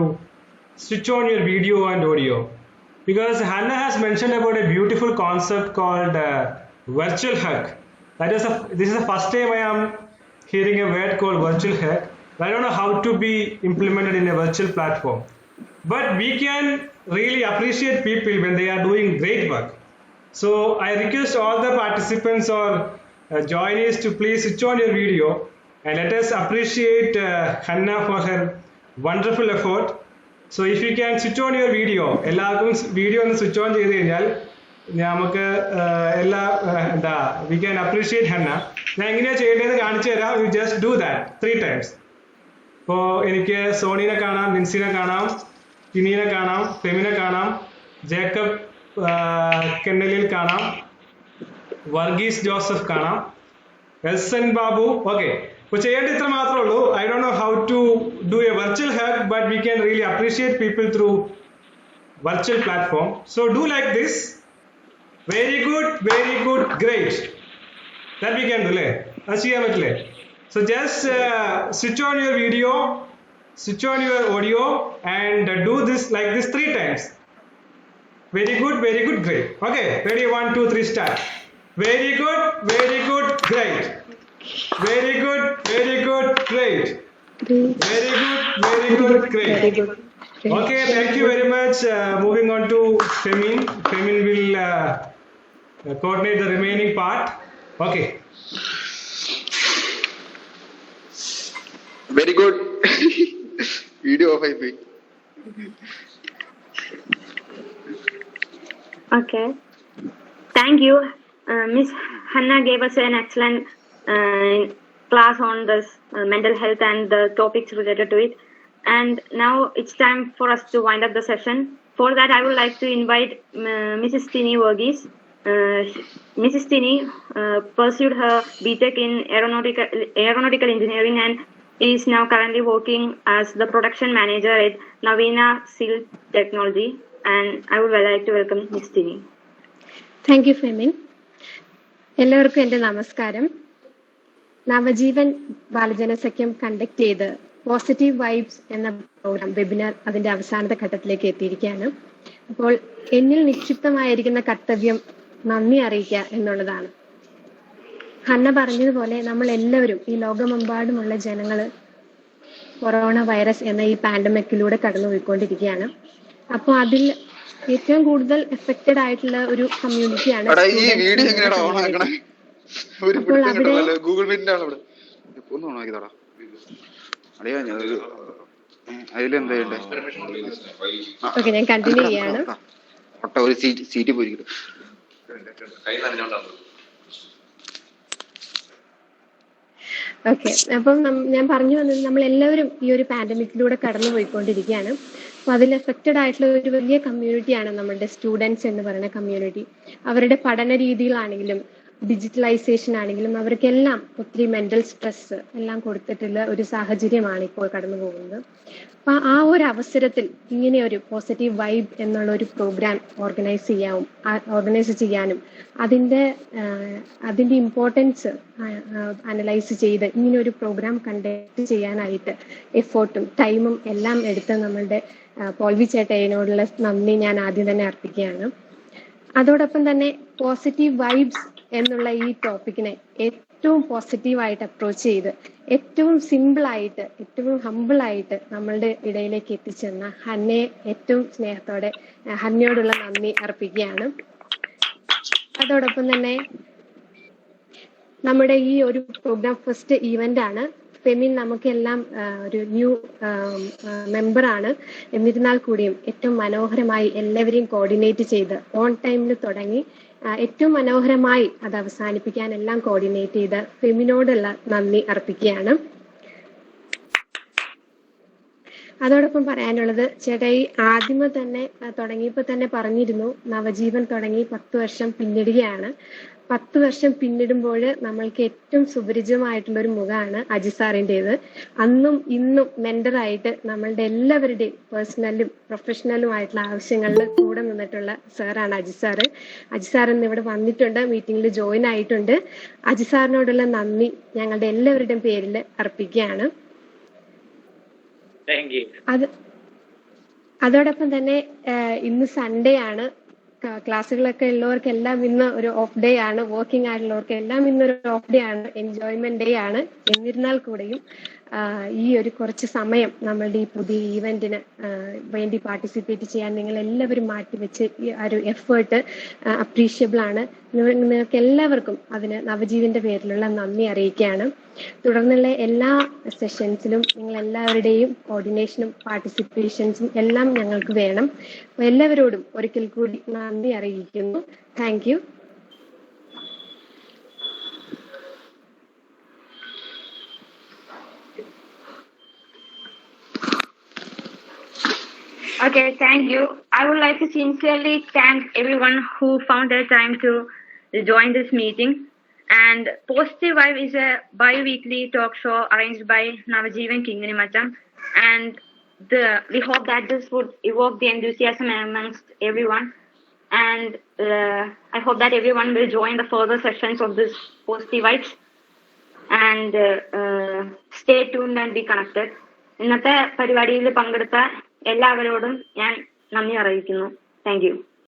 switch on your video and audio, because Hannah has mentioned about a beautiful concept called virtual hug. This is the first time I am hearing a word called virtual hug. I don't know how to be implemented in a virtual platform, but we can really appreciate people when they are doing great work. So I request all the participants or joinees to please switch on your video and let us appreciate Hannah for her wonderful effort. So if you can switch on your video, എല്ലാവർക്കും video ഒന്ന് switch on ചെയ്ത് കഴിഞ്ഞാൽ നമുക്ക് we can appreciate Hannah. ഞാൻ എങ്ങനെയാണ് ചെയ്യേണ്ടതെന്ന് കാണിച്ചു തരാം. You just do that 3 times. ഇപ്പോൾ എനിക്ക് സോണീനെ കാണാം, നിൻസിനെ കാണാം, ടിനീനെ കാണാം, ഫെമിനെ കാണാം, ജേക്കബ് കെന്നലിൽ കാണാം, വർഗീസ് ജോസഫ് കാണാം, എൽസൻ ബാബു. ഓക്കെ, അപ്പോൾ ചെയ്യേണ്ട ഇത്ര മാത്രമേ ഉള്ളൂ. I don't know how to do a virtual hug, but we can really appreciate people through virtual platform. So do like this. Very good, great. That we can do അല്ലേ? അത് ചെയ്യാൻ പറ്റില്ലേ? So just switch on your video, switch on your audio and do this like this 3 times. Very good, great. Okay, ready? 1, 2, 3, start. Very good, great. Very good, great. Very good, great. Okay, thank you very much. Moving on to Femin. Femin will coordinate the remaining part. Okay. Very good. Video of IP. Okay. Thank you. Miss Hannah gave us an excellent class on this mental health and the topics related to it. And now it's time for us to wind up the session. For that, I would like to invite Mrs. Tini Verghese. Mrs. Tini pursued her BTech in aeronautical engineering and is now currently working as the production manager at Navina Seal Technology. And I would like to welcome Ms. Tini. Thank you, Femin. എല്ലാവർക്കും എൻ്റെ നമസ്കാരം. Navajeevan Balajanasakhyam conduct ചെയ്ത് positive vibes എന്ന programme webinar അതിൻ്റെ അവസാനത്തെ ഘട്ടത്തിലേക്ക് എത്തിയിരിക്കുകയാണ്. അപ്പോൾ എന്നിൽ നിക്ഷിപ്തമായിരിക്കുന്ന കർത്തവ്യം നന്ദി അറിയിക്കുക എന്നുള്ളതാണ്. ഹന്ന പറഞ്ഞതുപോലെ നമ്മൾ എല്ലാവരും, ഈ ലോകമെമ്പാടുമുള്ള ജനങ്ങൾ കൊറോണ വൈറസ് എന്ന ഈ പാൻഡമിക്കിലൂടെ കടന്നുപോയിക്കൊണ്ടിരിക്കുകയാണ്. അപ്പോൾ അതിൽ ഏറ്റവും കൂടുതൽ എഫക്റ്റഡ് ആയിട്ടുള്ള ഒരു കമ്മ്യൂണിറ്റിയാണ്. അപ്പോൾ ഓക്കെ, ഞാൻ കണ്ടിന്യൂ ചെയ്യാണ്. ഓക്കെ, അപ്പം ഞാൻ പറഞ്ഞു വന്നത് നമ്മൾ എല്ലാവരും ഈ ഒരു പാൻഡമിക്കിലൂടെ കടന്നു പോയിക്കൊണ്ടിരിക്കുകയാണ്. അപ്പോൾ അതിൽ എഫക്റ്റഡ് ആയിട്ടുള്ള ഒരു വലിയ കമ്മ്യൂണിറ്റിയാണ് നമ്മളുടെ സ്റ്റുഡൻസ് എന്ന് പറയുന്ന കമ്മ്യൂണിറ്റി. അവരുടെ പഠന രീതിയിലാണെങ്കിലും ഡിജിറ്റലൈസേഷൻ ആണെങ്കിലും അവർക്കെല്ലാം ഒത്തിരി മെന്റൽ സ്ട്രെസ് എല്ലാം കൊടുത്തിട്ടുള്ള ഒരു സാഹചര്യമാണ് ഇപ്പോൾ കടന്നു പോകുന്നത്. അപ്പൊ ആ ഒരു അവസരത്തിൽ ഇങ്ങനെ ഒരു പോസിറ്റീവ് വൈബ് എന്നുള്ള ഒരു പ്രോഗ്രാം ഓർഗനൈസ് ചെയ്യാനും അതിന്റെ ഇമ്പോർട്ടൻസ് അനലൈസ് ചെയ്ത് ഇങ്ങനെ ഒരു പ്രോഗ്രാം കണ്ടക്ട് ചെയ്യാനായിട്ട് എഫേർട്ടും ടൈമും എല്ലാം എടുത്ത് നമ്മളുടെ പോൾവി ചേട്ടനോടുള്ള നന്ദി ഞാൻ ആദ്യം തന്നെ അർപ്പിക്കുകയാണ്. അതോടൊപ്പം തന്നെ പോസിറ്റീവ് വൈബ്സ് എന്നുള്ള ഈ ടോപ്പിക്കിനെ ഏറ്റവും പോസിറ്റീവായിട്ട് അപ്രോച്ച് ചെയ്ത് ഏറ്റവും സിമ്പിളായിട്ട് ഏറ്റവും ഹമ്പിളായിട്ട് നമ്മളുടെ ഇടയിലേക്ക് എത്തിച്ചെന്ന ഹന്നയെ ഏറ്റവും സ്നേഹത്തോടെ ഹന്നയോടുള്ള നന്ദി അർപ്പിക്കുകയാണ്. അതോടൊപ്പം തന്നെ നമ്മുടെ ഈ ഒരു പ്രോഗ്രാം ഫസ്റ്റ് ഈവന്റ് ആണ്. ഫെമിൻ നമുക്കെല്ലാം ഒരു ന്യൂ മെമ്പറാണ്. എന്നിരുന്നാൽ കൂടിയും ഏറ്റവും മനോഹരമായി എല്ലാവരെയും കോർഡിനേറ്റ് ചെയ്ത് ഓൺ ടൈമിൽ തുടങ്ങി ഏറ്റവും മനോഹരമായി അത് അവസാനിപ്പിക്കാൻ എല്ലാം കോർഡിനേറ്റ് ചെയ്ത് ഫെമിനോടുള്ള നന്ദി അർപ്പിക്കുകയാണ്. അതോടൊപ്പം പറയാനുള്ളത്, ചേട്ടായി ആദ്യമേ തന്നെ തുടങ്ങിയപ്പോൾ തന്നെ പറഞ്ഞിരുന്നു, നവജീവൻ തുടങ്ങി 10 വർഷം പിന്നിടുകയാണ്. 10 വർഷം പിന്നിടുമ്പോൾ നമ്മൾക്ക് ഏറ്റവും സുപരിചിതമായിട്ടുള്ള ഒരു മുഖമാണ് അജി സാറിൻ്റെത്. അന്നും ഇന്നും മെന്ററായിട്ട് നമ്മളുടെ എല്ലാവരുടെയും പേഴ്സണലും പ്രൊഫഷണലുമായിട്ടുള്ള ആവശ്യങ്ങളിൽ കൂടെ നിന്നിട്ടുള്ള സാറാണ് അജി സാറ്. അജി സാർ ഇന്ന് ഇവിടെ വന്നിട്ടുണ്ട്, മീറ്റിംഗിൽ ജോയിൻ ആയിട്ടുണ്ട്. അജി സാറിനോടുള്ള നന്ദി ഞങ്ങളുടെ എല്ലാവരുടെയും പേരിൽ അർപ്പിക്കുകയാണ്. അതോടൊപ്പം തന്നെ ഇന്ന് സൺഡേ ആണ്. ക്ലാസ്സുകളൊക്കെ ഉള്ളവർക്കെല്ലാം ഇന്ന് ഒരു ഓഫ് ഡേ ആണ്. വർക്കിംഗ് ആയിട്ടുള്ളവർക്ക് എല്ലാം ഇന്നൊരു ഓഫ് ഡേ ആണ്, എൻജോയ്മെന്റ് ഡേ ആണ്. എന്നിരുന്നാൽ കൂടെയും ഈ ഒരു കുറച്ച് സമയം നമ്മളുടെ ഈ പുതിയ ഈവന്റിന് വേണ്ടി പാർട്ടിസിപ്പേറ്റ് ചെയ്യാൻ നിങ്ങൾ എല്ലാവരും മാറ്റിവെച്ച് ഈ ഒരു എഫേർട്ട് അപ്രീഷ്യബിൾ ആണ്. നിങ്ങൾക്ക് എല്ലാവർക്കും അതിന് നവജീവന്റെ പേരിലുള്ള നന്ദി അറിയിക്കുകയാണ്. തുടർന്നുള്ള എല്ലാ സെഷൻസിലും നിങ്ങൾ എല്ലാവരുടെയും കോർഡിനേഷനും പാർട്ടിസിപ്പേഷൻസും എല്ലാം ഞങ്ങൾക്ക് വേണം. എല്ലാവരോടും ഒരിക്കൽ കൂടി നന്ദി അറിയിക്കുന്നു. Thank you. Okay, thank you. I would like to sincerely thank everyone who found their time to join this meeting. And Positive Vibe is a bi-weekly talk show arranged by Navajeevan Kinganimacham. And we hope that this would evoke the enthusiasm amongst everyone. And I hope that everyone will join the further sessions of this Positive Vibes. And stay tuned and be connected. ഇന്നത്തെ പരിപാടിയിൽ പങ്കെടുത്ത എല്ലാവരോടും ഞാൻ നന്ദി അറിയിക്കുന്നു. Thank you.